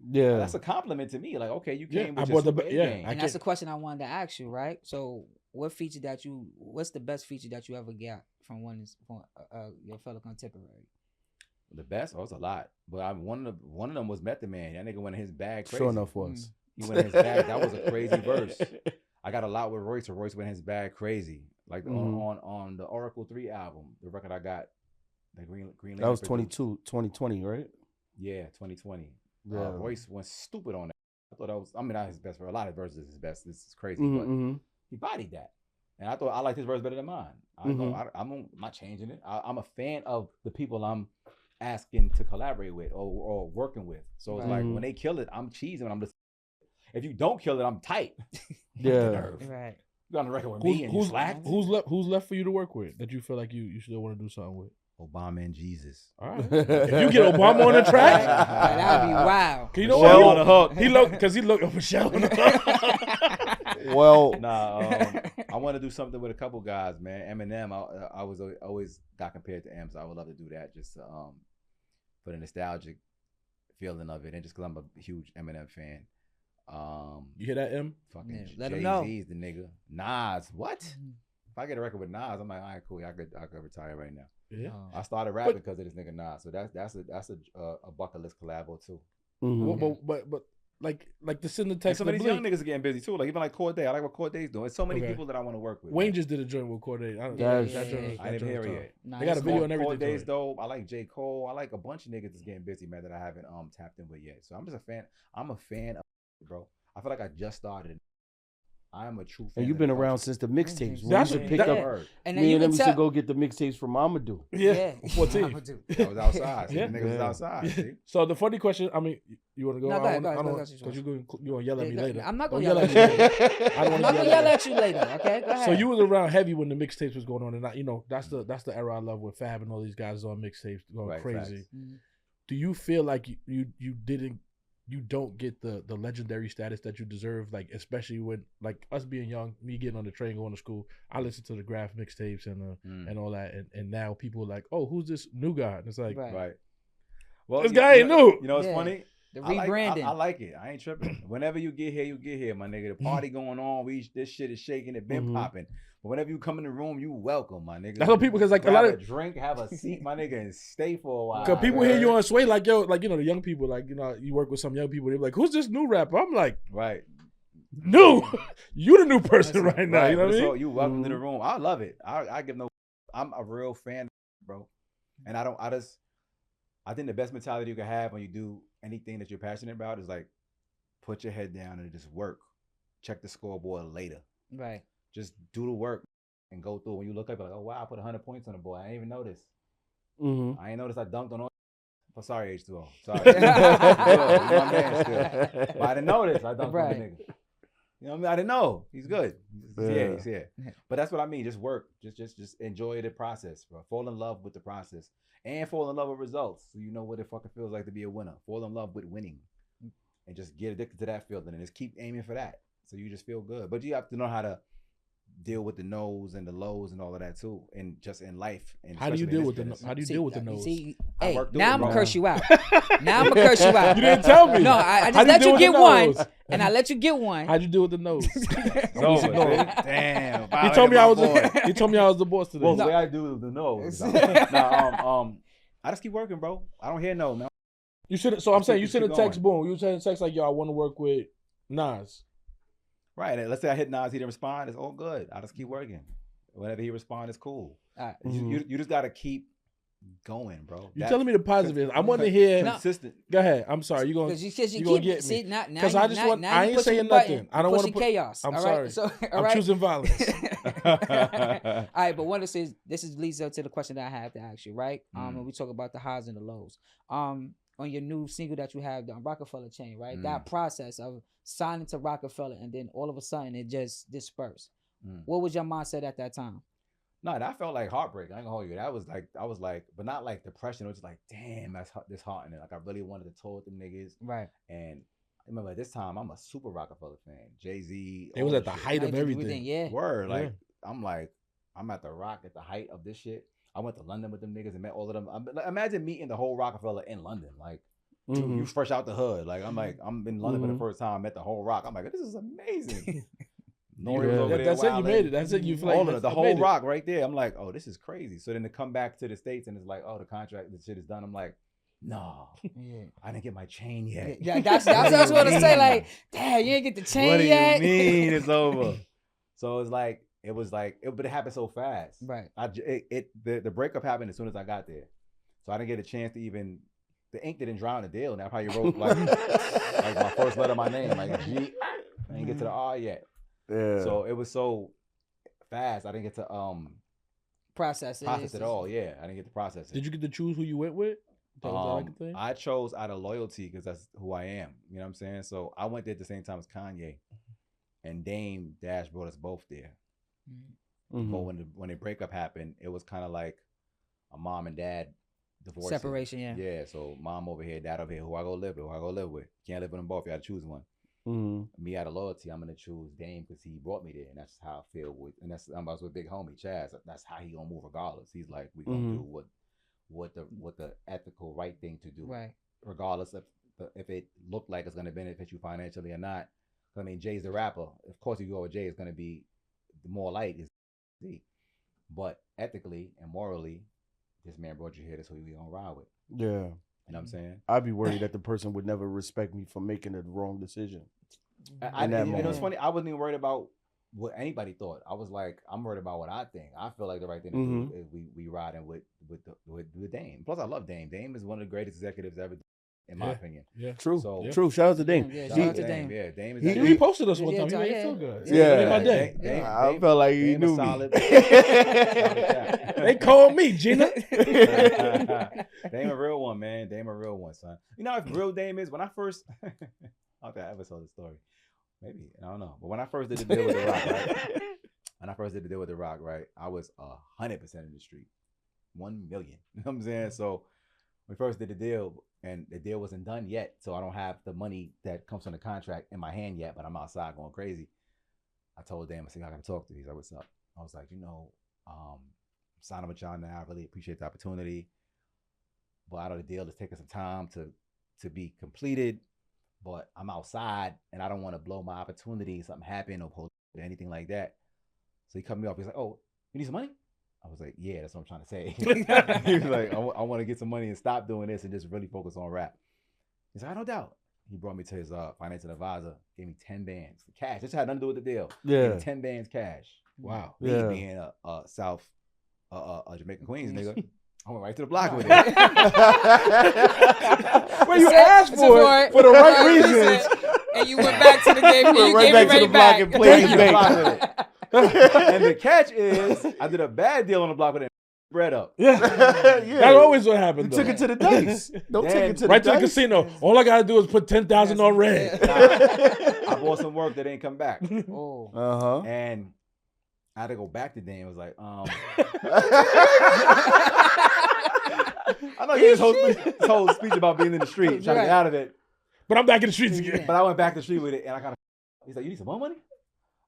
Yeah. that's a compliment to me. Like, okay, you Yeah, came I with brought your the super yeah, A-game. I And that's the question I wanted to ask you, right? So, what's the best feature that you ever got from your fellow contemporary? The best? Oh, it's a lot. But one of them was Method Man. That nigga went in his bag crazy. Sure enough was. He went in his bag. That was a crazy verse. I got a lot with Royce. So Royce went in his bag crazy. Like on the Oracle 3 album, the record I got, the Green That was produced. 2020, right? Yeah, 2020. Yeah. Royce went stupid on that. I thought that was, I mean, not his best, but a lot of verses is his best. This is crazy, Mm-hmm. but he bodied that. And I thought I liked his verse better than mine. I'm not changing it. I'm a fan of the people I'm asking to collaborate with or working with. So it's like when they kill it, I'm cheesing. I'm just, if you don't kill it, I'm tight. Yeah. Right. You got on the record with me and you slacked. Who's left for you to work with that you feel like you still want to do something with? Obama and Jesus. All right. If you get Obama on the track, That'd be wild. you know Michelle what? on the hook. He looked Michelle on the hook. Well, I want to do something with a couple guys, man. Eminem, I was always got compared to M, so I would love to do that just for the nostalgic feeling of it, and just because I'm a huge Eminem fan. You hear that, M? Fucking let him know. Jay-Z's the nigga. Nas, what? If I get a record with Nas, I'm like, all right, cool. I could retire right now. Yeah. I started rapping because of this nigga Nas, so that's a bucket list collabo too. mm-hmm. But like the send the And text. some of these young niggas are getting busy too. Like even like Corday, I like what Corday's doing. There's so many people that I want to work with. Wayne man. just did a joint with Corday. I didn't hear it yet. Nah, They got a it's video cool. and everything. Corday's dope. I like J. Cole. I like a bunch of niggas that's getting busy, man, that I haven't tapped in with yet. So I'm just a fan. I'm a fan of it, bro. I feel like I just started. I am a true fan. And you've of been the around culture. since the mixtapes. When That's you should a- pick that- up. And then Me you and them can used to tell. go get the mixtapes from Amadou. Yeah. 14. I was outside. Yeah. The niggas was outside. See? So the funny question, I mean, you want to go? No, go ahead, I don't go know, ahead. because you going to yell at me later. I'm not gonna Don't yell at you. later. I don't I'm want not to gonna yell at you later. Okay, go ahead. So you was around heavy when the mixtapes was going on, and that's the era I love with Fab and all these guys on mixtapes going Right, crazy. facts. Do you feel like you don't get the legendary status that you deserve, like especially when like us being young, me getting on the train going to school, I listened to the Grafh mixtapes and all that, and now people are like, oh, who's this new guy? And it's like, Right. Well, this guy ain't new. You know what's Yeah. funny? The I rebranding. like it. I ain't tripping. Whenever you get here, my nigga. The party going on. This shit is shaking. It been popping. But whenever you come in the room, you welcome, my nigga. That's what people, because like a Grab lot of drink, have a seat, my nigga, and stay for a while. Cause people hear you on Sway, like yo, like the young people, like you work with some young people, they're like, who's this new rapper? I'm like, Right. new, you the new person right now. You know what I mean? So you welcome to the room. I love it. I give no. I'm a real fan, bro. And I think the best mentality you can have when you do anything that you're passionate about is like, put your head down and just work. Check the scoreboard later. Right. Just do the work and go through. When you look up, like, oh wow, I put 100 points on the board. I didn't even notice. Mm-hmm. I ain't noticed I dunked on all. Oh, sorry, H2O. Sorry. He's my man still. But I didn't notice I dunked on the nigga. You know what I mean? I didn't know. He's good. He's here. But that's what I mean. Just work. Just enjoy the process, bro. Fall in love with the process. And fall in love with results. So you know what it fucking feels like to be a winner. Fall in love with winning. And just get addicted to that feeling and just keep aiming for that. So you just feel good. But you have to know how to deal with the no's and the lows and all of that too, and just in life. And How do you deal with the no's? See, I hey, work through now it, I'm gonna bro. curse you out. Now I'm gonna curse you out. You didn't tell me. No, I How'd just you let deal you with get the one, no's? and I let you get one. How'd you deal with the nose? No, damn. He told me I was the boss today. Well, the way I do the no's. I just keep working, bro. I don't hear no, man. You should. So I'm saying you Just send a keep text. going. Boom. You send a text like, yo, I want to work with Nas. Right. And let's say I hit Nas, he didn't respond. It's all good. I just keep working. Whenever he responds, it's cool. All right. You just gotta keep going, bro. You telling me the positive? I want to hear. Consistent. Go ahead. I'm sorry. You gonna Because you gonna keep get see me? now Because I just want. I you ain't pushing saying the button, nothing. I don't want to pushing chaos. I'm all sorry. right? So, all I'm right? choosing violence. All right, but one of this leads up to the question that I have to ask you, right? When we talk about the highs and the lows. On your new single that you have, the ROCAFELLA Chain, right? That process of signing to Rockefeller and then all of a sudden it just dispersed. What was your mindset at that time? No, that felt like heartbreak. I ain't gonna hold you. That was like, I was like, but not like depression. It was just like, damn, that's disheartening. Like I really wanted to tour with them niggas. Right. And I remember at this time, I'm a super Rockefeller fan. Jay-Z. It was at the height of everything. Yeah. Word. Like, I'm at the Rock at the height of this shit. I went to London with them niggas and met all of them. Imagine meeting the whole Rockefeller in London. Like, you fresh out the hood. Like, I'm in London for the first time. I met the whole Rock. I'm like, this is amazing. Nori was over there. That's it. You made it. That's it. You feel all like of the whole Rock right there. I'm like, oh, this is crazy. So then to come back to the States and it's like, oh, the contract, the shit is done. I'm like, no, I didn't get my chain yet. Yeah, that's what I was going to say. Like, damn, you ain't get the chain what yet. What do you mean it's over? So it was like, but it happened so fast. Right. The breakup happened as soon as I got there. So I didn't get a chance to even, the ink didn't drown the deal. And I probably wrote like my first letter of my name, like G. I didn't get to the R yet. Yeah. So it was so fast. I didn't get to process it at all. Yeah, I didn't get to process it. Did you get to choose who you went with? I chose out of loyalty because that's who I am. You know what I'm saying? So I went there at the same time as Kanye, and Dame Dash brought us both there. But when the breakup happened, it was kind of like a mom and dad divorce. Separation, yeah. Yeah. So mom over here, dad over here. Who I go live with? Who I go live with? Can't live with them both. You got to choose one. Me out of loyalty, I'm gonna choose Dame because he brought me there, and that's how I feel with. And I was with big homie Chaz. That's how he gonna move regardless. He's like, we gonna do what the ethical right thing to do, right? Regardless of if it looked like it's gonna benefit you financially or not. I mean, Jay's the rapper. Of course, if you go with Jay, it's gonna be more light. But ethically and morally, this man brought you here. That's who we gonna ride with. Yeah. You know what I'm saying? I'd be worried that the person would never respect me for making the wrong decision. And it was funny. I wasn't even worried about what anybody thought. I was like, I'm worried about what I think. I feel like the right thing to do is we riding with Dame. Plus, I love Dame. Dame is one of the greatest executives ever, in my opinion. Yeah, true. So, true. Shout out to Dame. Yeah, shout out to Dame. Yeah, Dame is. He reposted us one time. He made it feel good. Yeah. Dame, I felt like he knew solid. They called me, Gina. Dame a real one, man. Dame a real one, son. You know if real Dame is when I first. I don't think I ever told the story. Maybe I don't know. But when I first did the deal with the Rock, right? I was 100% in the street, 1 million. You know what I'm saying? So we first did the deal, and the deal wasn't done yet. So I don't have the money that comes from the contract in my hand yet. But I'm outside going crazy. I told Dan, I said, I gotta talk to you. He's like, what's up? I was like, I'm signing with y'all now. I really appreciate the opportunity. But I know the deal is taking some time to be completed. But I'm outside and I don't want to blow my opportunity. Something happened or anything like that. So he cut me off. He's like, oh, you need some money? I was like, yeah, that's what I'm trying to say. He was like, I want to get some money and stop doing this and just really focus on rap. He's like, no doubt. He brought me to his financial advisor, gave me 10 bands cash. This had nothing to do with the deal. Yeah. Gave me 10 bands cash. Wow. Me Yeah. being a South Jamaican Queens nigga. I went right to the block with it. Well, you asked for it for the right reasons. And you went back to the game. And you right gave back to the block and played the bank. And the catch is, I did a bad deal on the block with it. Bread up. Yeah. That's always what happened. You took it to the dice. Don't take it to the right dice. to the casino. All I gotta do is put 10,000 on red. I bought some work that ain't come back. Oh. And I had to go back to Dan. I was like, I know he his whole speech about being in the street, trying to get out of it. But I'm back in the streets again. But I went back to the street with it, and I kind of. He's like, "You need some more money?"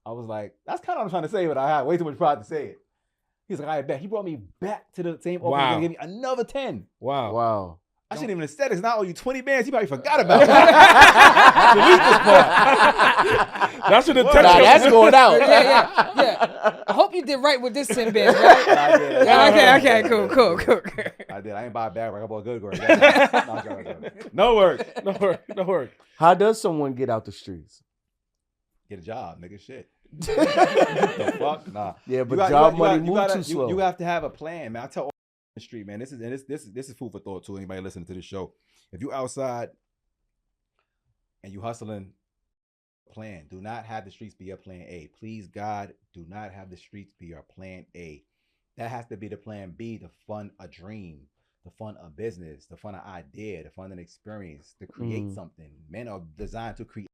I was like, "That's kind of what I'm trying to say, but I had way too much pride to say it." He's like, "I bet." He brought me back to the same office and gave me another 10. Wow. I shouldn't even have said it. It's not owe you 20 bands. He probably forgot about it. Delete this part. That's what the Nah, that's going out. Yeah. I hope you did right with this 10 bands, right? I did. Yeah, okay, cool. I did. I ain't buy a bag. I bought a good work. No work. How does someone get out the streets? Get a job, nigga. Shit. The fuck? Nah. Yeah, but job money moves too slow. You have to have a plan, man. I tell all the street, man. This is food for thought to anybody listening to this show. If you outside and you hustling, plan. Do not have the streets be your plan A. Please, God, do not have the streets be your plan A. That has to be the plan B to fund a dream, to fund a business, to fund an idea, to fund an experience, to create something. Men are designed to create.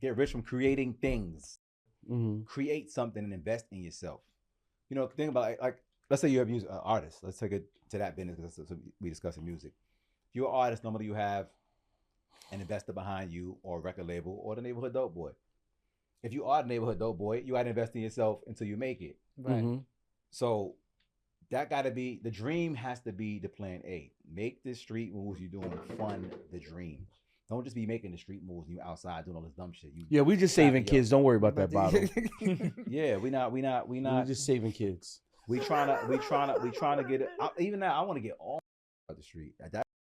Get rich from creating things. Create something and invest in yourself. You know, think about like let's say you're a music artist. Let's take it to that business because we discussing music. If you're an artist, normally you have an investor behind you or a record label or the neighborhood dope boy. If you are the neighborhood dope boy, you got to invest in yourself until you make it. Right. Mm-hmm. So that got to be, the dream has to be the plan A. Make the street moves you're doing fund the dream. Don't just be making the street moves and you outside doing all this dumb shit. Yeah, we just saving kids. Don't worry about that bottle. Yeah, we not. We're just saving kids. We trying to get it. Even now, I want to get all of the street.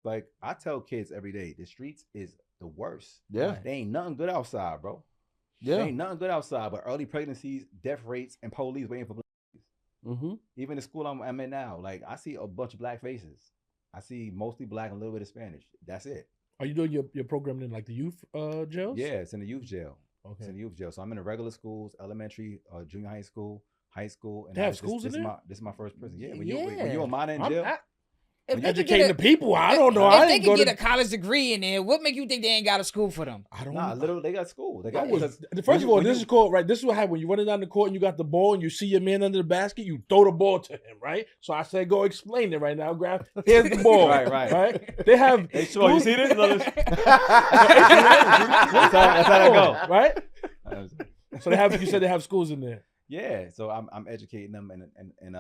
Like I tell kids every day, the streets is the worst. Yeah, there ain't nothing good outside, bro. Yeah, there ain't nothing good outside. But early pregnancies, death rates, and police waiting for. Mm-hmm. Even the school I'm in now, like I see a bunch of black faces. I see mostly black and a little bit of Spanish. That's it. Are you doing your program in like the youth jails? Yeah, it's in the youth jail. Okay. It's in the youth jail. So I'm in the regular schools, elementary, junior high school, and they have schools in there? This is my first prison. Yeah, when you a minor in jail, educating the people. I don't know. If they can get a college degree in there, what make you think they ain't got a school for them? I don't know. Literally, they got school. They got. First of all, this is called right. This is what happenens when you running down the court and you got the ball and you see your man under the basket. You throw the ball to him, right? So I said, go explain it right now. Graph. Here's the ball. right. They have. Hey, sure, you see this? That's how that go. Right. So they have. You said they have schools in there. Yeah, so I'm educating them and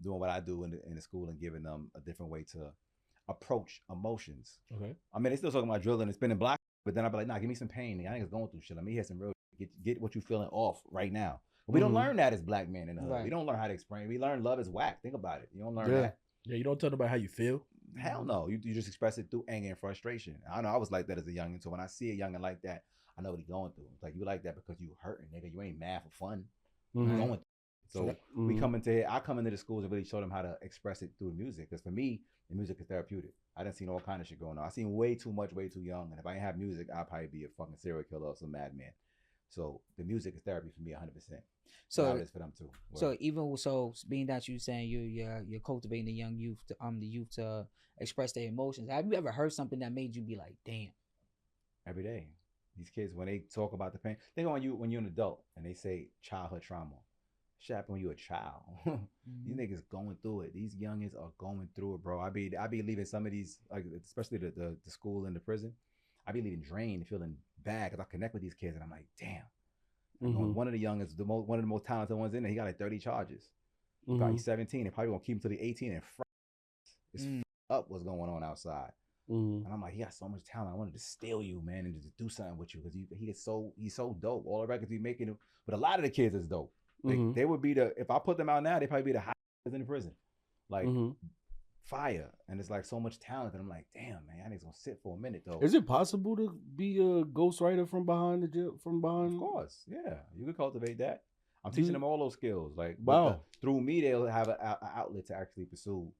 doing what I do in the school and giving them a different way to approach emotions. Okay. I mean, they still talking about drilling and spinning blocks, but then I'll be like, nah, give me some pain. I ain't going through shit. Let me hear some real get what you feeling off right now. But we don't learn that as black men in the hood. Right. We don't learn how to explain. We learn love is whack. Think about it. You don't learn that. Yeah, you don't tell them about how you feel. Hell no. You just express it through anger and frustration. I know I was like that as a youngin'. So when I see a youngin' like that, I know what he's going through. It's like, you like that because you hurting, nigga. You ain't mad for fun. You going through. So we come into here. I come into the schools and really show them how to express it through music. Because for me, the music is therapeutic. I done seen all kind of shit going on. I seen way too much, way too young. And if I didn't have music, I'd probably be a fucking serial killer or some madman. So the music is therapy for me, 100%. So it is for them too. So being that you saying you're cultivating the youth to express their emotions. Have you ever heard something that made you be like, damn? Every day, these kids when they talk about the pain, think when you're an adult and they say childhood trauma. Shit happened when you a child. These niggas going through it. These youngins are going through it, bro. I be leaving some of these, like especially the school and the prison. I be leaving drained, feeling bad because I connect with these kids and I'm like, damn. One of the youngins, one of the most talented ones in there, he got like 30 charges. He's 17. They probably gonna keep him till the 18 and it's up what's going on outside. And I'm like, he got so much talent. I wanted to steal you, man, and just do something with you because he's so dope. All the records he's making, but a lot of the kids is dope. Like, they would be if I put them out now, they probably be the highest in the prison. Like fire. And it's like so much talent. And I'm like, damn, man, I need to sit for a minute though. Is it possible to be a ghostwriter from behind the jail? Of course, yeah. You can cultivate that. I'm teaching them all those skills. Like through me, they'll have an outlet to actually pursue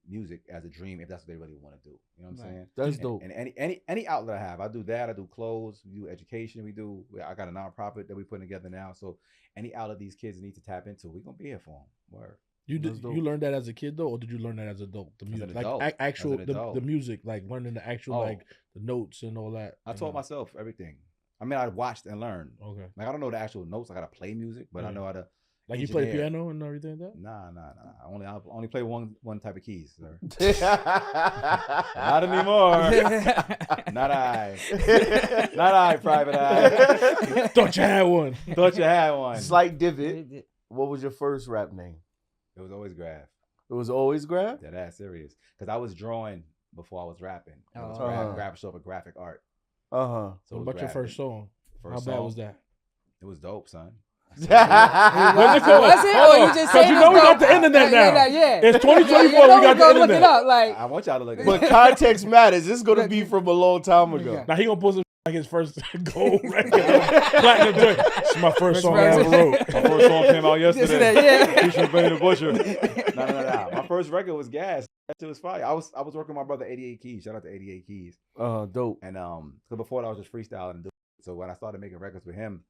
music as a dream if that's what they really want to do. You know what I'm saying? That's dope. And any outlet I have, I do that. I do clothes, we do education, I got a nonprofit that we're putting together now. So any outlet these kids need to tap into, we're gonna be here for them. Word. You learned that as a kid though, or did you learn that as an adult? The music, the music, like learning the actual like the notes and all that. I taught myself everything. I mean, I watched and learnned. Okay. Like I don't know the actual notes. I gotta play music, but I know how to. Like you play piano and everything like that? Nah. I only play one type of keys, sir. Not anymore. Not I, private eye. Thought you had one. Slight divot. What was your first rap name? It was always Grafh. It was always Grafh? That's serious. Because I was drawing before I was rapping. It was Graph show for graphic art. So what about your first song? How bad was that? It was dope, son. Was it? Or you just saying? You know we got the internet now. Yeah. It's 2024. We got the internet. Look it up. Like I want y'all to look it but up. context matters. This is gonna be from a long time ago. Now he gonna post like his first gold record, platinum joint. It's my first song I ever wrote. My first song came out yesterday. Yeah. Benny the Butcher. No. My first record was Gas. That shit was fire. I was working with my brother 88 Keys. Shout out to 88 Keys. Dope. And so before that I was just freestyling. So when I started making records with him,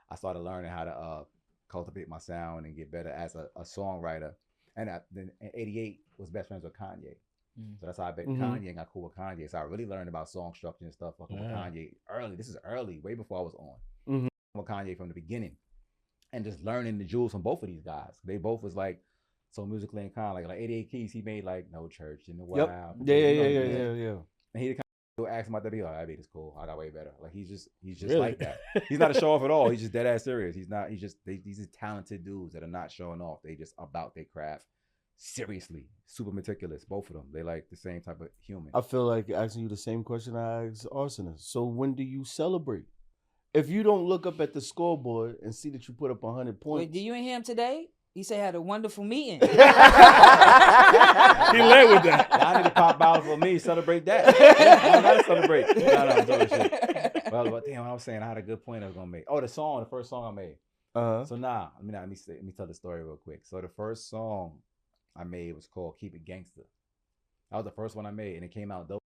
I started learning how to cultivate my sound and get better as a songwriter. And then 88 was best friends with Kanye. So that's how I met Kanye and got cool with Kanye. So I really learned about song structure and stuff fucking with Kanye early. This is early, way before I was on. With Kanye from the beginning. and just learning the jewels from both of these guys. They both was like so musically inclined. Like 88 Keys, he made like No Church in the Wild. Yeah. And he kind of asked him about that. Be like, I beat is cool. I got way better. Like he's just really? Like that. He's not a show off at all. He's just dead ass serious. He's not. These are talented dudes that are not showing off. They just about their craft. Seriously, super meticulous. Both of them. They like the same type of human. I feel like asking you the same question I asked Arsonist. So when do you celebrate? If you don't look up at the scoreboard and see that you put up 100 points. Wait, did you and him today? He said had a wonderful meeting. He led with that. I need to pop bottles for me. Celebrate that. I gotta celebrate. No, I'm doing shit. Well, but damn, what I was saying, I had a good point I was gonna make. Oh, the first song I made. So let me tell the story real quick. So the first song I made was called "Keep It Gangsta." That was the first one I made, and it came out dope.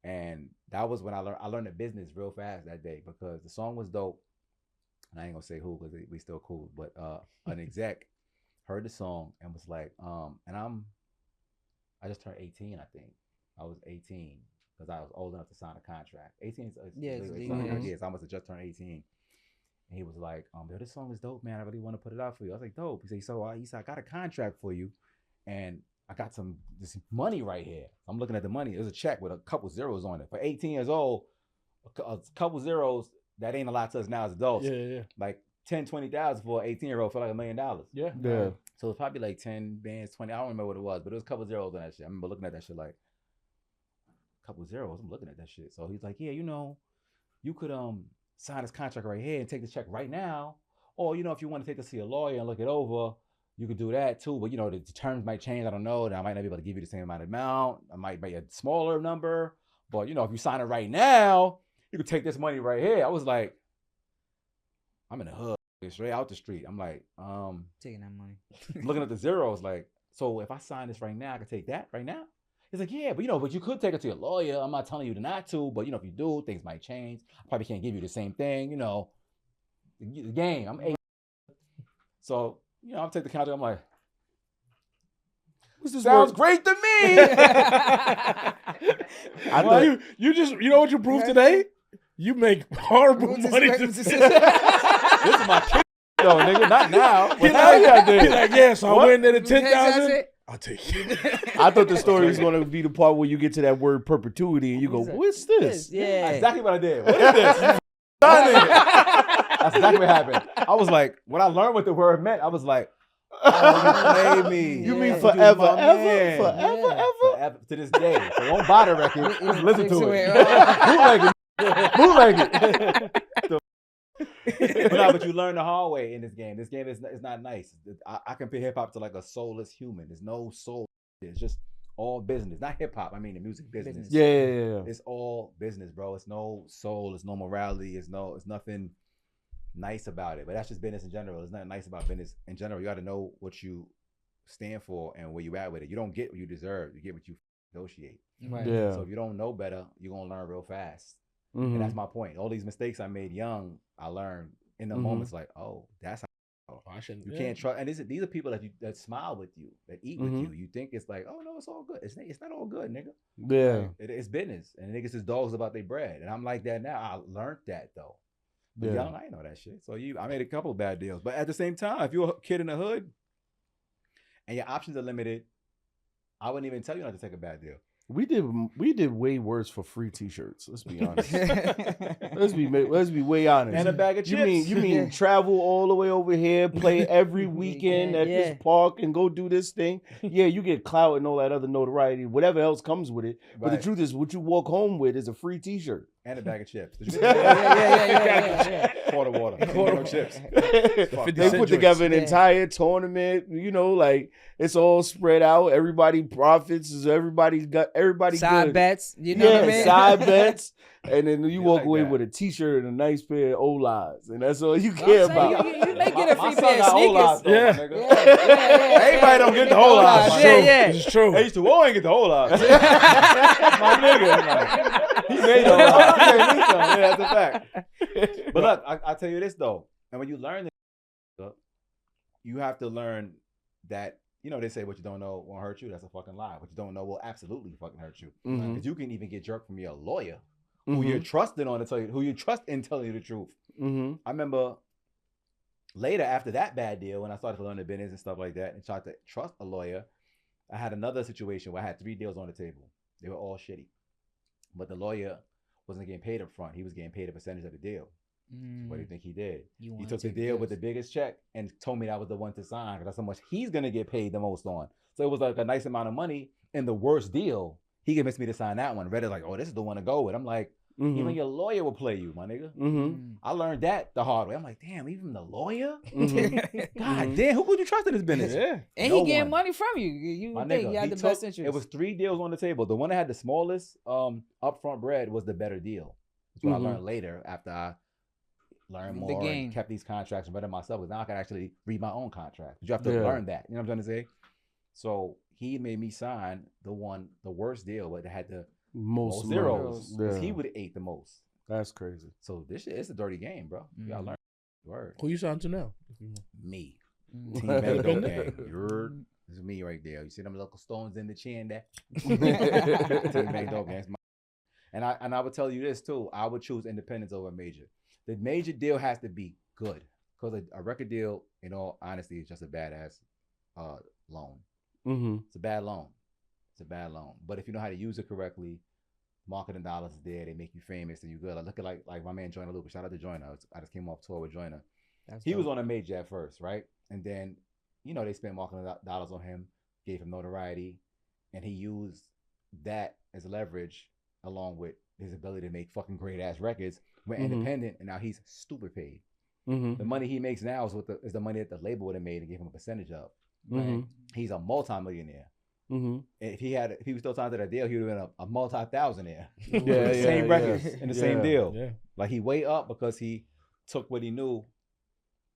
And that was when I learned the business real fast that day because the song was dope. And I ain't gonna say who because we still cool, but an exec heard the song and was like, and I just turned 18, I think. I was 18 because I was old enough to sign a contract. 18 is I must have just turned 18. And he was like, yo, this song is dope, man. I really want to put it out for you. I was like, dope. He said, I got a contract for you, and I got this money right here. I'm looking at the money. There's a check with a couple zeros on it. For 18 years old, a couple zeros, that ain't a lot to us now as adults. Yeah. Like 10, 20,000 for an 18-year-old felt like $1 million. Yeah. So it's probably like 10 bands, 20. I don't remember what it was, but it was a couple zeros on that shit. I remember looking at that shit like, a couple zeros. I'm looking at that shit. So he's like, yeah, you could sign this contract right here and take the check right now. Or, if you want to take this to your lawyer and look it over, you could do that too. But, the terms might change. I don't know. I might not be able to give you the same amount. I might be a smaller number. But, if you sign it right now, you could take this money right here. I was like, I'm in the hood, straight out the street. I'm like, taking that money. looking at the zeros, like, so if I sign this right now, I can take that right now? He's like, yeah, but you could take it to your lawyer. I'm not telling you not to, but if you do, things might change. I probably can't give you the same thing, the game. I'm 8. So, I'll take the contract. I'm like, sounds great to me. I thought you just, what you proved today? You make horrible money. This is my kid, though, nigga. Not now. He's like, yeah, so I went there to 10,000. I'll take it. I thought the story was going to be the part where you get to that word perpetuity and you go, what's this? Yeah. That's exactly what I did. What is this? That's exactly what happened. I was like, when I learned what the word meant, I was like, oh, you made me. You mean forever, ever? Forever? To this day. So don't buy the record. Just listen to it. Bootleg it. But you learn the hard way in this game. This game is not nice. I compare hip hop to like a soulless human. There's no soul. It's just all business. Not hip hop. I mean the music business. Yeah. It's all business, bro. It's no soul. It's no morality. It's nothing nice about it. But that's just business in general. There's nothing nice about business in general. You got to know what you stand for and where you at with it. You don't get what you deserve. You get what you negotiate. Right. Yeah. So if you don't know better, you're gonna learn real fast. Mm-hmm. And that's my point. All these mistakes I made young, I learned in the moments. Like, oh, that's how I shouldn't. You can't trust. And these are people that smile with you, that eat with you. You think it's like, oh no, it's all good. It's not all good, nigga. Yeah. Like, it's business, and niggas is dogs about their bread. And I'm like that now. I learned that though. But young, I didn't know that shit. So I made a couple of bad deals. But at the same time, if you're a kid in the hood and your options are limited, I wouldn't even tell you not to take a bad deal. We did way worse for free T-shirts. Let's be honest. let's be way honest. And a bag of chips. You mean travel all the way over here, play every weekend at this park, and go do this thing? Yeah, you get clout and all that other notoriety, whatever else comes with it. But the truth is, what you walk home with is a free T-shirt and a bag of chips. Yeah. Quarter water, chips. They put together an entire tournament. Like it's all spread out. Everybody profits. Everybody side good. Bets. You know what I mean? Side bets. And then you walk like away that. with a T-shirt and a nice pair of Olas, and that's all you care about. You may get a free pair of sneakers. Everybody don't get the Olas. Yeah. It's true. I used to ain't get the Olas. My nigga. He made the Olas. He made me some. Yeah, that's a fact. But look, I tell you this though, and when you learn this, you have to learn that. They say what you don't know won't hurt you. That's a fucking lie. What you don't know will absolutely fucking hurt you. Because you can even get jerked from your lawyer, who you're trusting on to tell you, who you trust in telling you the truth. I remember later, after that bad deal, when I started to learn the business and stuff like that, and tried to trust a lawyer, I had another situation where I had 3 deals on the table. They were all shitty, but the lawyer wasn't getting paid up front. He was getting paid a percentage of the deal. So what do you think he did? He took the deal with the biggest check and told me that was the one to sign because that's how much he's gonna get paid the most on. So it was like a nice amount of money. And the worst deal, he convinced me to sign that one. Reddit's like, oh, this is the one to go with. I'm like, even your lawyer will play you, my nigga. I learned that the hard way. I'm like, damn, even the lawyer? God damn, who could you trust in this business? Yeah. And he getting money from you. You my think nigga, you had the best interest. It was 3 deals on the table. The one that had the smallest upfront bread was the better deal. That's what I learned later after I learned more and kept these contracts and read them myself. Because now I can actually read my own contract. You have to learn that. You know what I'm trying to say? So he made me sign the worst deal, but it had the most zeros. Because he would have ate the most. That's crazy. So this shit, it's a dirty game, bro. You gotta learn. Word. Who you signed to now? Me. Team Bang Dope Gang. This is me right there. You see them little stones in the chin there? Team Bang Dope Gang. And I would tell you this too. I would choose independence over major. The major deal has to be good. Because a record deal, in all honesty, is just a badass loan. It's a bad loan. But if you know how to use it correctly, marketing dollars is there. They make you famous and you good. I look at like my man Joyner Lucas. Shout out to Joyner. I just came off tour with Joyner. He was on a major at first, right? And then, they spent marketing dollars on him, gave him notoriety, and he used that as leverage along with his ability to make fucking great ass records. Went independent, and now he's stupid paid. The money he makes now is the money that the label would have made and gave him a percentage of. Right? He's a multi-millionaire. If he was still signed to that deal, he would have been a multi-thousandaire. Same records in the same deal. Yeah. Like he way up because he took what he knew,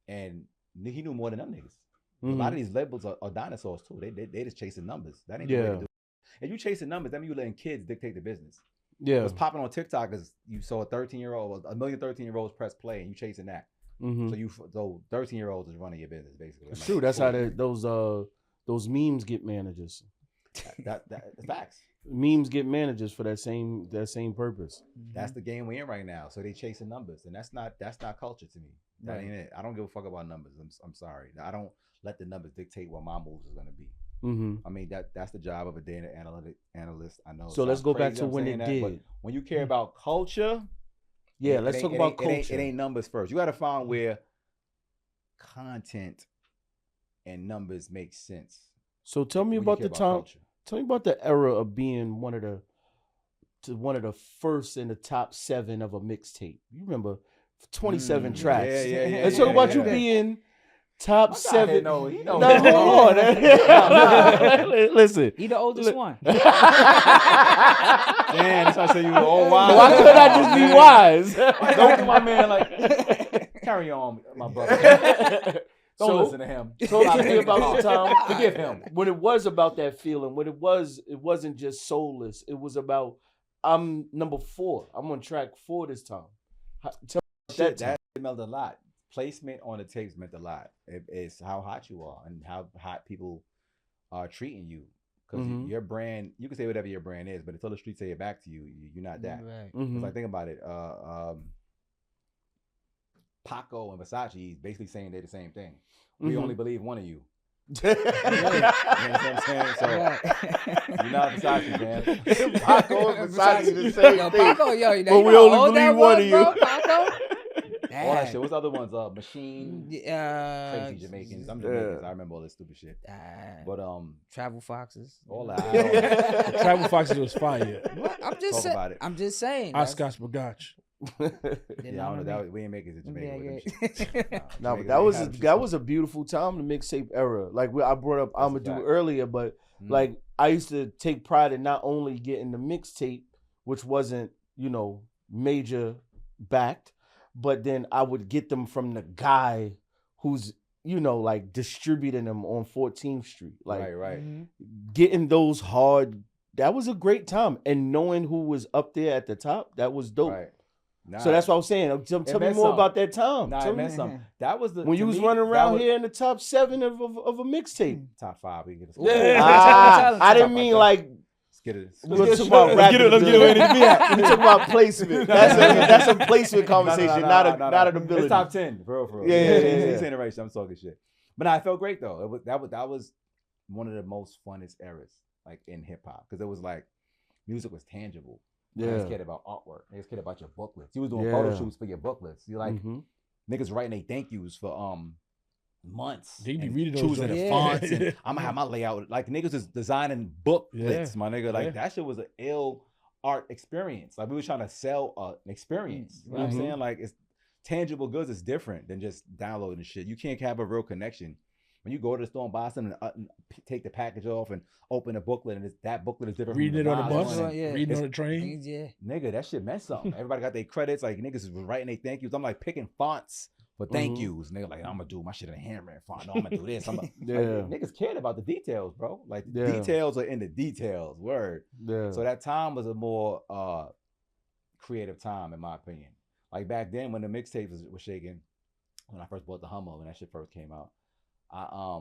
and he knew more than them niggas. A lot of these labels are dinosaurs too. They just chasing numbers. That ain't the way to do it. If you chasing numbers, that means you letting kids dictate the business. Yeah. What's popping on TikTok is you saw a 13-year-old, a million 13-year-olds press play, and you chasing that. So 13-year-olds is running your business basically. It's true. That's how those memes get managers. That's facts. Memes get managers for that same purpose. That's the game we're in right now. So they chasing numbers, and that's not culture to me. That ain't it. I don't give a fuck about numbers. I'm sorry. I don't let the numbers dictate what my moves is gonna be. I mean that's the job of a data analyst. I know. So let's go back to when it did. But when you care about culture, let's talk about culture. It ain't numbers first. You got to find where content and numbers make sense. So tell me about the time. Culture. Tell me about the era of being one of the first in the top 7 of a mixtape. You remember 27 tracks. Let's talk about you being top 7. No, hold on. Listen. He the oldest one. Damn, that's why I say you were old wise. Why couldn't I just be wise? Don't do my man like, carry on, my brother. Don't listen to him. Talk to me about the time. Forgive him. When it was about that feeling, it wasn't just soulless. It was about, I'm number 4. I'm on track 4 this time. Tell me that meant a lot. Placement on the tapes meant a lot. It's how hot you are and how hot people are treating you. Because your brand, you can say whatever your brand is, but until the streets say it back to you, you're not that. Right. Because like, think about it. Paco and Versace basically saying they're the same thing. We only believe one of you. You know what I'm saying? So you're not Versace, man. Paco and Versace the same thing. Paco, but we only believe one of you. Paco? All that shit. What's the other ones? Machine, crazy Jamaicans. I'm Jamaicans. I remember all this stupid shit. But Travel Foxes. All that. Travel Foxes was fire. What? I'm just saying. Oscars Bagach. I don't know. We ain't make it to Jamaica. No, but that was a beautiful time, the mixtape era. Like I brought up Amadou earlier, but like I used to take pride in not only getting the mixtape, which wasn't major backed, but then I would get them from the guy who's like distributing them on 14th Street. Like getting those hard. That was a great time, and knowing who was up there at the top, that was dope. Right. Nah, so that's what I was saying. Tell me more about that time. Nah, it meant something. That was when you was running around here in the top 7 of a mixtape. Top 5. We get I didn't mean like get it. Let's talk about rapping. Let's get it where it needs to be at. We talk about placement. That's a placement conversation, not an ability. It's top 10, for real. Yeah. He's saying it right. I'm talking shit. But nah, I felt great though. That was one of the most funnest eras, like in hip hop, because it was like music was tangible. Yeah. Niggas cared about artwork. Niggas cared about your booklets. You was doing photo shoots for your booklets. You like niggas writing they thank yous for months. They be reading choosing those the fonts. And I'm gonna have my layout. Like niggas is designing booklets, my nigga. Like that shit was an ill art experience. Like we were trying to sell an experience. You know what I'm saying? Like it's tangible goods is different than just downloading shit. You can't have a real connection. When you go to the store and buy something and take the package off and open a booklet and that booklet is different. Reading it on the bus, reading on the train. Yeah. Nigga, that shit meant something. Everybody got their credits. Like niggas was writing their thank yous. I'm like picking fonts for thank yous. Nigga, like I'm gonna do my shit in a handwritten font. No, I'm gonna do this. Like, niggas cared about the details, bro. Like the details are in the details. Word. Yeah. So that time was a more creative time, in my opinion. Like back then when the mixtapes was shaking, when I first bought the Hummer, when that shit first came out, I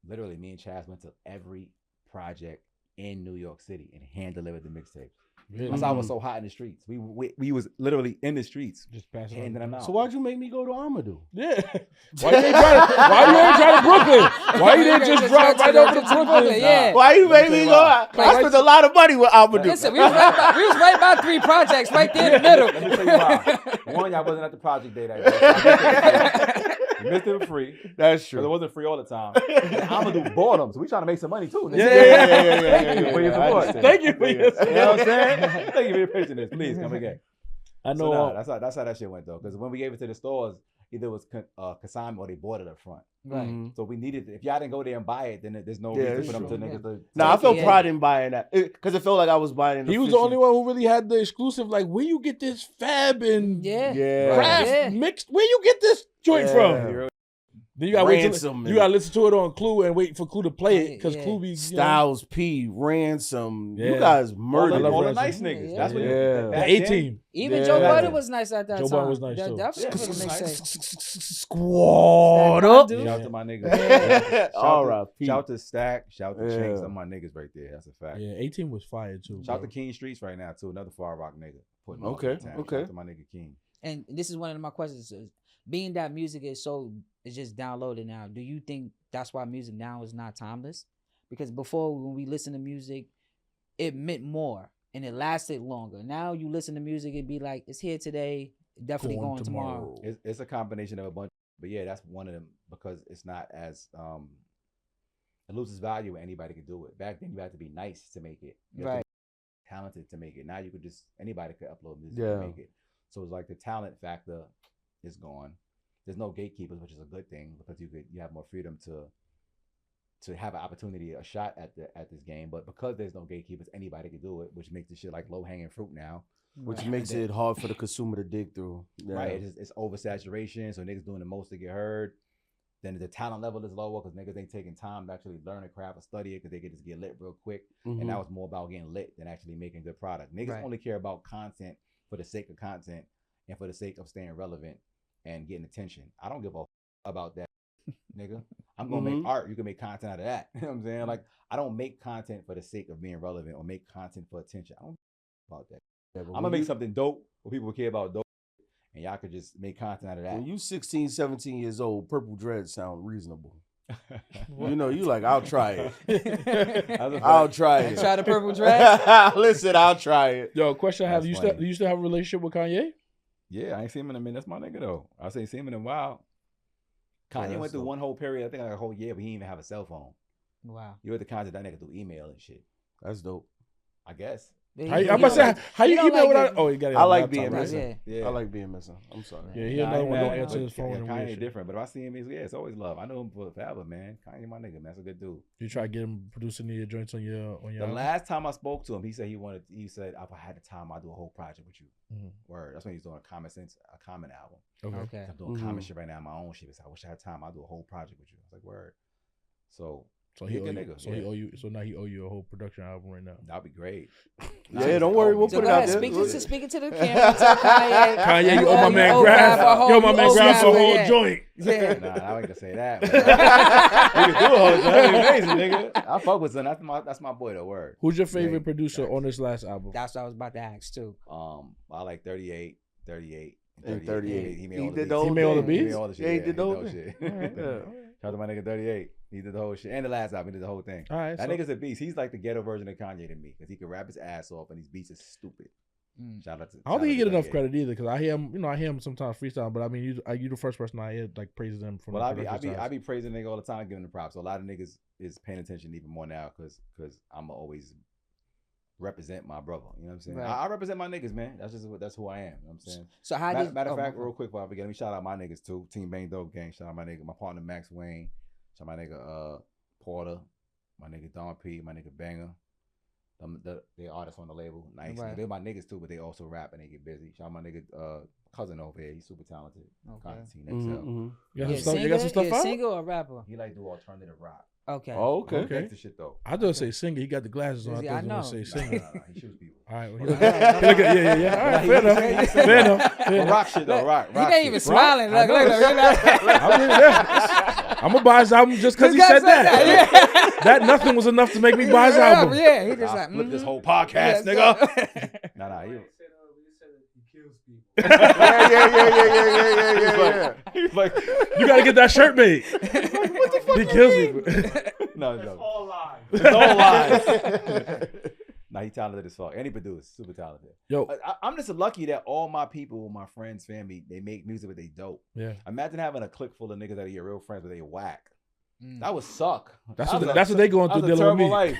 literally me and Chaz went to every project in New York City and hand delivered the mixtapes. Because I was so hot in the streets. We was literally in the streets, just passing handing them out. So why'd you make me go to Amadou? Yeah. Why you ain't try to Brooklyn? Why you didn't just drive right over to Brooklyn? Yeah. Why you made me go? I spent a lot of money with Amadou. Listen, we was right by 3 projects, right there in the middle. Let me tell you why. One, y'all wasn't at the project day that day. You missed it for free. That's true. Because it wasn't free all the time. And Amadou bought them, so we trying to make some money too. Yeah. Thank you for your support. Thank you for your support. You know what I'm saying? Thank you for your patience. Please come again. I know. So that's how that shit went though. Because when we gave it to the stores, either it was consignment or they bought it up front. Right. So we needed. If y'all didn't go there and buy it, then there's no reason for them to niggas to. Nah, I felt pride in buying that because it felt like I was buying. He was the only one who really had the exclusive. Like, where you get this Fab and Grafh mixed? Where you get this joint from? Then you gotta listen to it on Clue and wait for Clue to play it because Clue be Styles P, Ransom. You guys murdered all the nice niggas. That's what the A-Team. Even Joe Budden was nice at that time. Joe Budden was nice too. Squad up. Shout out to my niggas. R.I.P. Shout to Stack. Shout to Chinks. Some of my niggas right there. That's a fact. Yeah, A-Team was fire too. Shout to King Streets right now too. Another Far Rock nigga. Okay. Shout out to my nigga King. And this is one of my questions. Being that music is just downloaded now, do you think that's why music now is not timeless? Because before, when we listen to music, it meant more and it lasted longer. Now you listen to music, it'd be like, it's here today, definitely going tomorrow. It's a combination of a bunch, but yeah, that's one of them because it's not as it loses value when anybody could do it. Back then, you had to be nice to make it. You had to be talented to make it. Now you could just anybody could upload music and make it. So it's like the talent factor is gone. There's no gatekeepers, which is a good thing because you have more freedom to have an opportunity, a shot at this game. But because there's no gatekeepers, anybody can do it, which makes the shit like low hanging fruit now. Which makes it hard for the consumer to dig through. Yeah. Right, it's oversaturation, so niggas doing the most to get heard. Then the talent level is lower because niggas ain't taking time to actually learn a craft or study it because they can just get lit real quick. And now it's more about getting lit than actually making good product. Niggas only care about content for the sake of content and for the sake of staying relevant and getting attention. I don't give a about that, nigga. I'm gonna make art. You can make content out of that. You know what I'm saying? Like, I don't make content for the sake of being relevant or make content for attention. I don't about that. Yeah, I'm gonna make something dope where people care about dope, and y'all could just make content out of that. When you 16, 17 years old, purple dreads sound reasonable. You know, you like, I'll try it. I'll try it. Try the purple dreads? Listen, I'll try it. Yo, question I have, you still have a relationship with Kanye? Yeah, I ain't seen him in a minute. That's my nigga though. I say see him in a while. Kanye went through one whole period, I think like a whole year, but he didn't even have a cell phone. Wow. You had to contact that nigga through email and shit. That's dope. I guess. I'm about to say, how you email without? Oh, you got it. I like being missing. Yeah. I like being missing. I'm sorry. Yeah, he another one don't answer his phone. Kanye different, but if I see him, it's always love. I know him forever, man. Kanye, my nigga, man, that's a good dude. You try to get him producing your joints on your. The last time I spoke to him, he said he said if I had the time, I'd do a whole project with you. Word. That's when he's doing a Common album. Okay. I'm doing Common shit right now, my own shit. So I wish I had time. I'd do a whole project with you. I was like, word. So So he he a owe good you. nigga, So yeah. he owe you. So now he owe you a whole production album right now. That'd be great. Yeah, don't worry, we'll So put go it out ahead, there. speaking to the camera. Tell Kanye, Kanye, you owe my man owe Grafh. Grafh a whole- Yo, my you man owe Grafh a Grafh, whole yeah. joint. Yeah. Nah, I ain't gonna say that. But, you can do a whole joint. That'd be amazing, nigga. I fuck with son. That's my boy. The word. Who's your favorite Yeah, producer facts. on this last album? That's what I was about to ask too. I like 38. And 38. He He made all the did beats. the whole He made all the thing. beats? He made all the shit. Yeah, he did the whole whole thing. shit. Alright, yeah. Shout out to my nigga 38. He did the whole shit. And the last album, he did the whole thing. All right, That so- nigga's a beast. He's like the ghetto version of Kanye to me because he can rap his ass off and these beats are stupid. Shout out to. I don't think he get enough 38. credit either because I hear him sometimes freestyle, but I mean you the first person I hear like praising him from. Well, the production I side. be praising nigga all the time, giving him props. So a lot of niggas is paying attention even more now because I'm always represent my brother. You know what I'm saying? Right. I represent my niggas, man. That's who I am. You know what I'm saying? So how did Matter of fact, real quick before I forget, let me shout out my niggas too. Team Bang Dope Gang. Shout out my nigga, my partner Max Wayne. Shout out my nigga Porter, my nigga Don P, my nigga Banger. They artists on the label. Nice. Right. They're my niggas too, but they also rap and they get busy. Shout out my nigga cousin over here. He's super talented. Okay. Constantine You got Yeah, some stuff. You got some stuff singer, out. single or rapper? He like do alternative rock. Okay. Oh, okay. Okay. Gangsta shit though. I just say singer. He got the glasses on. Yeah, I I thought know. he was gonna say Nah, singer. he shoots people. All right. Well, Look, yeah. All right, fair enough. Fair enough. Fair But enough. rock shit though, rock. He ain't even smiling. I Look, know. look, look. I mean, yeah. I'm gonna buy his album just because he said that. That nothing was enough to make me buy his album. Yeah, he just like flip this mhm. whole podcast, Yes, nigga. Nah, you. Yeah. He's like, You gotta get that shirt made. He kills people. no. It's all lies. Nah, he talented as fuck. And he produced, super talented. Yo, I'm just lucky that all my people, my friends, family, they make music, but they dope. yeah. Imagine having a clique full of niggas that are your real friends, but they whack. That would suck. That's That what was they going that through was a dealing with terrible me. life.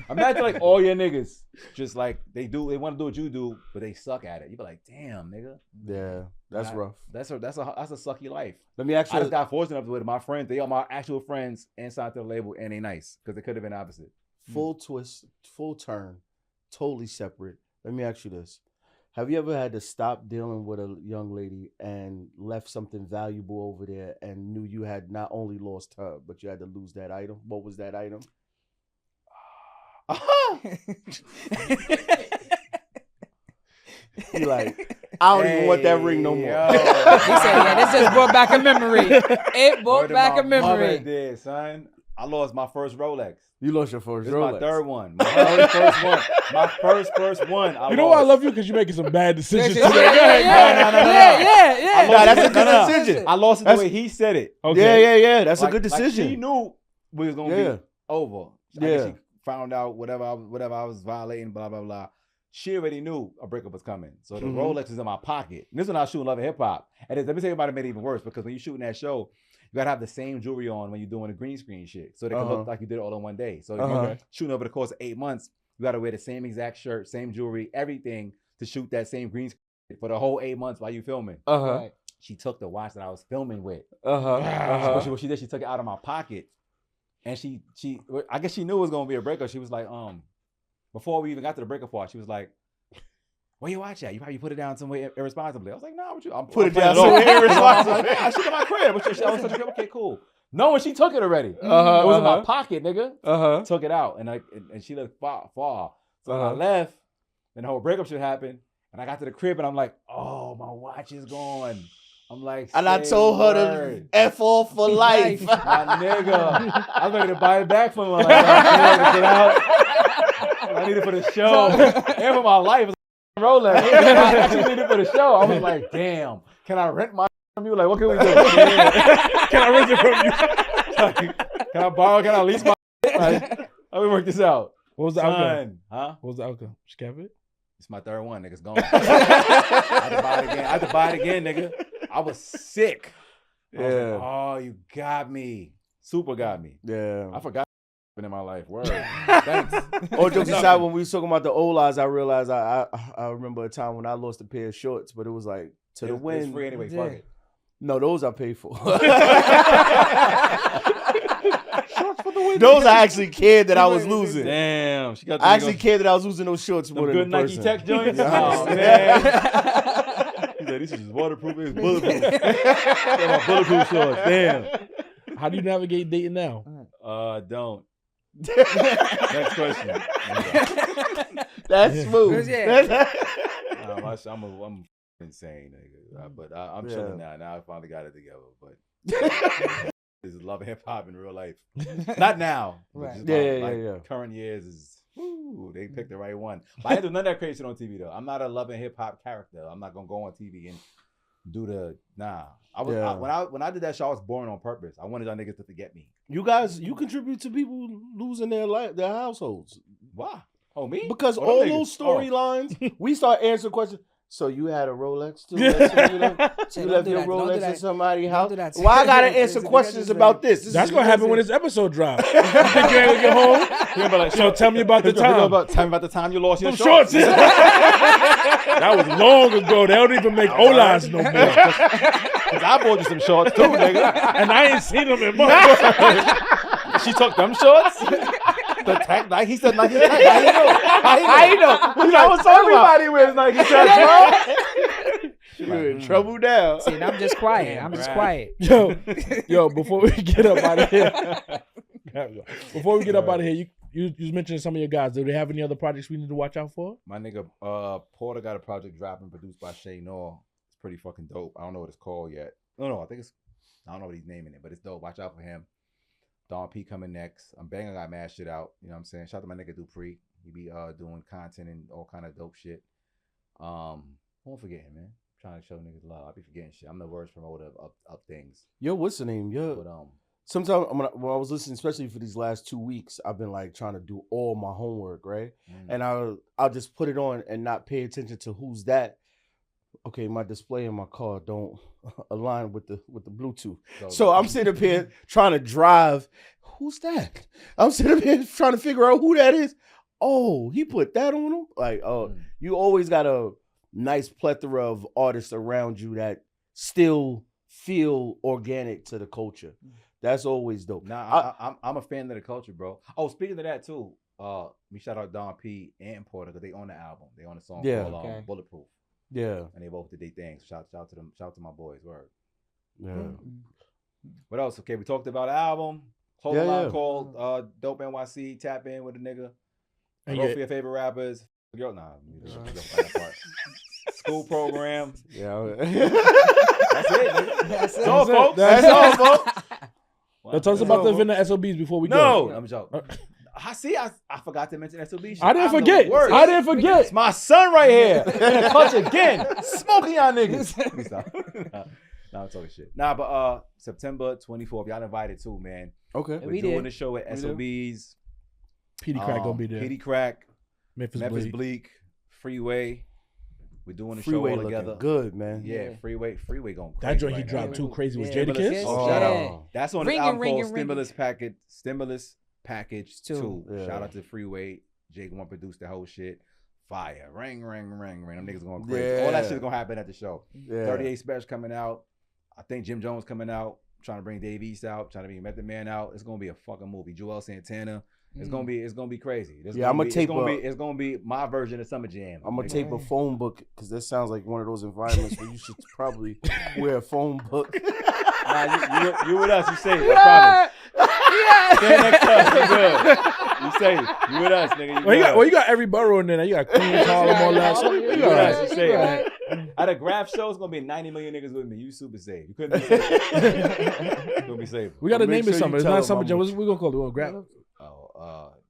Imagine like all your niggas just like they want to do what you do, but they suck at it. You be like, damn, nigga. Yeah, that's rough. That's a sucky life. Let me ask I you. just got fortunate enough with my friends. They are my actual friends inside the label, and they nice because it could have been opposite. Full twist, full turn, totally separate. Let me ask you this. Have you ever had to stop dealing with a young lady and left something valuable over there and knew you had not only lost her, but you had to lose that item? What was that item? He like, I don't even want that ring no more. Yo. He said, "Yeah, this just brought back a memory. It brought Word to back my a memory." mother did, son. I lost my first Rolex. You lost your first This is Rolex. my third one. My very first one. My first one. You know why I love you? Because you're making some bad decisions Yeah, today. yeah, Go ahead. yeah. Nah, that's a good decision. I lost it the way he said it. Okay. Yeah. That's Like- a good like decision. she knew we was gonna Yeah. be over. I Yeah. guess she found out whatever I was violating, blah blah blah. She already knew a breakup was coming. So the Mhm. Rolex is in my pocket. And this is when I was shooting Love and Hip Hop. And let me tell you about it made it even worse because when you're shooting that show, you gotta have the same jewelry on when you're doing the green screen shit. So they can look like you did it all in one day. So if you're shooting over the course of 8 months, you gotta wear the same exact shirt, same jewelry, everything to shoot that same green screen for the whole 8 months while you filming. Right. She took the watch that I was filming with. Uh-huh. What she did, she took it out of my pocket. And she I guess she knew it was gonna be a breakup. She was like, before we even got to the breakup part, she was like, where you watch at? You probably put it down somewhere irresponsibly. I was like, nah, what you? I'm Put it playing down somewhere over. irresponsibly. I was like, I shook in my crib. I was like, okay, cool. No, and she took it already. Uh-huh, It was in my uh-huh. pocket, nigga. Uh-huh. Took it out, and she looked far. So when I left, then the whole breakup shit happened, and I got to the crib, and I'm like, oh, my watch is gone. I'm like, And I say told her word. to F off for life. My nigga, I was ready to buy it back from her. Like, I need it for the show and for my life. Rolex. I just need it for the show. I was like, damn, can I rent my from you? Like, what can we do? Can I rent it from you? Can I borrow? Can I lease my? Like, how we work this out? What was the Son, outcome? huh? What was the outcome? She kept it? It's my third one, nigga. It's gone. I had to buy it again, nigga. I was sick. I was like, oh, you got me. Super got me. Yeah. I forgot in my life. Word. Thanks. All jokes aside, when we was talking about the old lies, I realized I remember a time when I lost a pair of shorts, but it was like to the It's wind. free anyway. Fuck it. No, those I paid for. Those I actually cared that I was losing. Damn. She got I actually cared that I was losing those shorts more than good the Nike person. Tech joints. Yeah. Oh, man. He said, this is waterproof. It's bulletproof. Got my bulletproof shorts. Damn. How do you navigate dating now? Don't. Next question. That's smooth. I'm insane, nigga. But I'm chilling now. Now I finally got it together. But this is love hip hop in real life. Not now. Right. Yeah. Current years is. Ooh, they picked the right one. But I didn't do none of that crazy shit on TV though. I'm not a loving hip hop character. I'm not gonna go on TV and do the when I did that show, I was born on purpose. I wanted y'all niggas to forget me. You guys, you contribute to people losing their households. Why? Oh, me? Because all those storylines, we start answering questions. So you had a Rolex too? You left your Rolex in somebody's house? Why I gotta answer questions about this? That's gonna happen when this episode drops. You think you ain't gonna get home? You're gonna be like, so tell me about the time. Tell me about the time you lost your shorts. That was long ago. They don't even make Olas no more. Cause I bought you some shorts too, nigga. And I ain't seen them in months. She took them shorts? The tech Nike. He said Nike tech. How you know? You know what everybody wears Nike tech, bro. You're in trouble now. See, and I'm just quiet. I'm just quiet. Yo, before we get up out of here, you mentioned some of your guys. Do they have any other projects we need to watch out for? My nigga Porter got a project dropping produced by Shay Noor. It's pretty fucking dope. I don't know what it's called yet. No, I don't know what he's naming it, but it's dope. Watch out for him. Don P coming next. I'm banging got mad shit out. You know what I'm saying? Shout out to my nigga Dupree. He be doing content and all kind of dope shit. Won't forget him, man. I'm trying to show niggas love. I be forgetting shit. I'm the worst promoter of things. Yo, what's the name? Yo. But sometimes when I was listening, especially for these last 2 weeks, I've been like trying to do all my homework, right? And I'll just put it on and not pay attention to who's that. Okay, my display in my car don't align with the Bluetooth. So I'm sitting up here trying to drive. Who's that? I'm sitting up here trying to figure out who that is. Oh, he put that on him? Like, you always got a nice plethora of artists around you that still feel organic to the culture. That's always dope. Nah, I'm a fan of the culture, bro. Oh, speaking of that too, we shout out Don P and Porter because they own the album. They own a song called Bulletproof. Yeah. And they both did their things. Shout to them. Shout out to my boys. Word. Yeah. What else? Okay, we talked about the album. Whole line called Dope NYC. Tap in with a nigga. Vote for your favorite rappers. Girl, School program. Yeah. That's it, nigga. That's all, folks. That's all, folks. Now tell us about the event at SOBs before we go. No, I'm joking. I forgot to mention SOB shit. I didn't forget. It's my son right here. In the clutch again. Smoking y'all niggas. Nah, I'm talking shit. Nah, but September 24th, y'all invited too, man. Okay. We're doing the show at SOBs. PD Crack gonna be there. PD Crack. Memphis Bleak. Freeway. We're doing the Freeway show all together. Good, man. Yeah, Freeway going crazy. That joint he dropped too crazy was Jadakiss. Shout out. That's on the album called Stimulus Package 2. Yeah. Shout out to Freeway. Jake one produced the whole shit. Fire. Ring. Them niggas going crazy. Yeah. All that shit's gonna happen at the show. Yeah. 38 Special coming out. I think Jim Jones coming out. Trying to bring Dave East out. Trying to bring Method Man out. It's gonna be a fucking movie. Joel Santana. It's gonna be crazy. It's gonna be my version of Summer Jam. I'm gonna tape a phone book because that sounds like one of those environments where you should probably wear a phone book. Nah, you with us. You safe. I promise. Stand next to us. You good. You safe. You with us, nigga. You got every borough in there. You got Queens, Harlem, all that. You with us. You safe. At a Grafh show, it's gonna be 90 million niggas with me. You super safe. You couldn't be safe. You're gonna be safe. We gotta name it something. It's not Summer Jam. What we gonna call it? We gonna Grafh.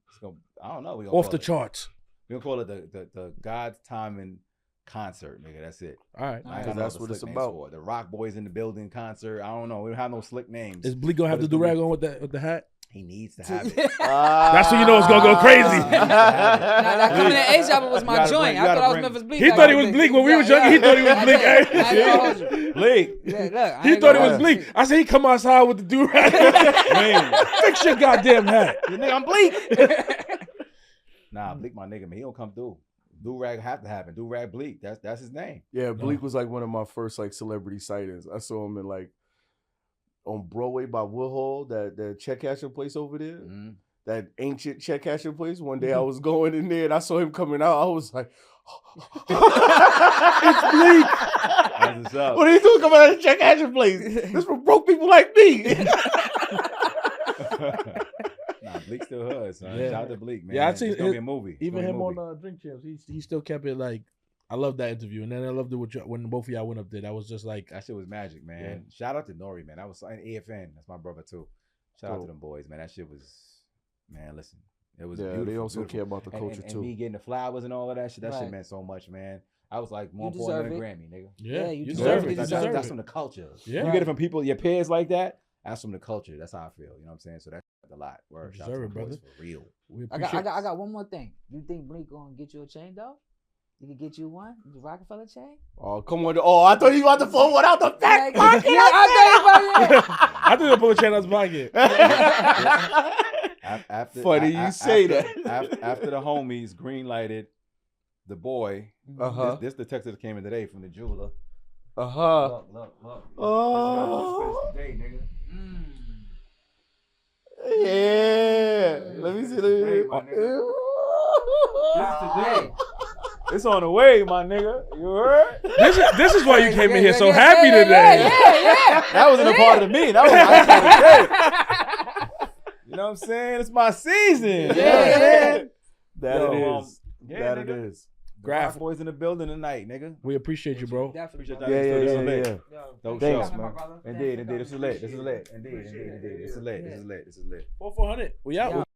It's gonna, I don't know. Off the charts. We're gonna call it the God's Timing concert, nigga. That's it. All right. That's what it's about. The Rock Boys in the Building concert. I don't know. We don't have no slick names. Is Bleak gonna have the do-rag on with the hat? He needs to have it. That's when you know it's gonna go crazy. That Coming to Age album was my joint. I thought I was Memphis Bleak. He thought he was Bleak when we was young. He thought he was Bleak. Bleak. Look, he thought he was Bleak. I said he come outside with the do-rag. Fix your goddamn hat. Nigga, I'm Bleak. Nah, Bleak my nigga, man. He don't come through. Do-rag have to happen. Do-rag Bleak. That's his name. Yeah, Bleak was like one of my first like celebrity sightings. I saw him in like on Broadway by Woodhull, that check cashing place over there. Mm-hmm. That ancient check cashing place. One day I was going in there and I saw him coming out. I was like, it's Bleak. What's up? What are you doing coming out of the check cashing place? This for broke people like me. Nah, Bleak still hood, son. Yeah. Shout out to Bleak, man. Yeah, I seen it's gonna it- be a movie. Even him on Drink Champs, he still kept it like. I love that interview, and then I loved it when both of y'all went up there. That was just like that shit was magic, man. Shout out to Nori, man. That was and AFN. That's my brother too. Shout out to them boys, man. That shit was, man. Listen, it was beautiful. They also beautiful. care about the culture and too. me getting the flowers and all of that shit. That Right. shit meant so much, man. I was like more You important than a deserve Grammy, nigga. yeah, you you deserve deserve it. it. You deserve That's it. from the culture. Yeah. You get it from people, your peers like that. That's from the culture. That's how I feel. You know what I'm saying? So that's a lot. Word. You Shout out to deserve the it, boys brother. for real. We I appreciate. got one more thing. You think Blink gonna get you a chain though? He could get you one, the Rockefeller chain. Oh, come on. Oh, I thought you about to pull one out the back Yeah, pocket. I think they'll pull a chain out his pocket. After, Funny you say that. After the homies green lighted the boy, this the text that came in today from the jeweler. Look. Oh. This today, nigga. Yeah. Let me see. Today, my nigga. This Today. It's on the way, my nigga. You heard? This is why you came in here so happy today. That wasn't a part of me. That was my part of the day. You know what I'm saying? It's my season. Yeah. That Yo, it is. yeah, That it nigga. is. Graph boys in the building tonight, nigga. We appreciate you, bro. Definitely. Appreciate bro. that. Yeah. Dope Thanks, show. man. Indeed. This is lit. Indeed. This is lit. This is lit. For 400. We out.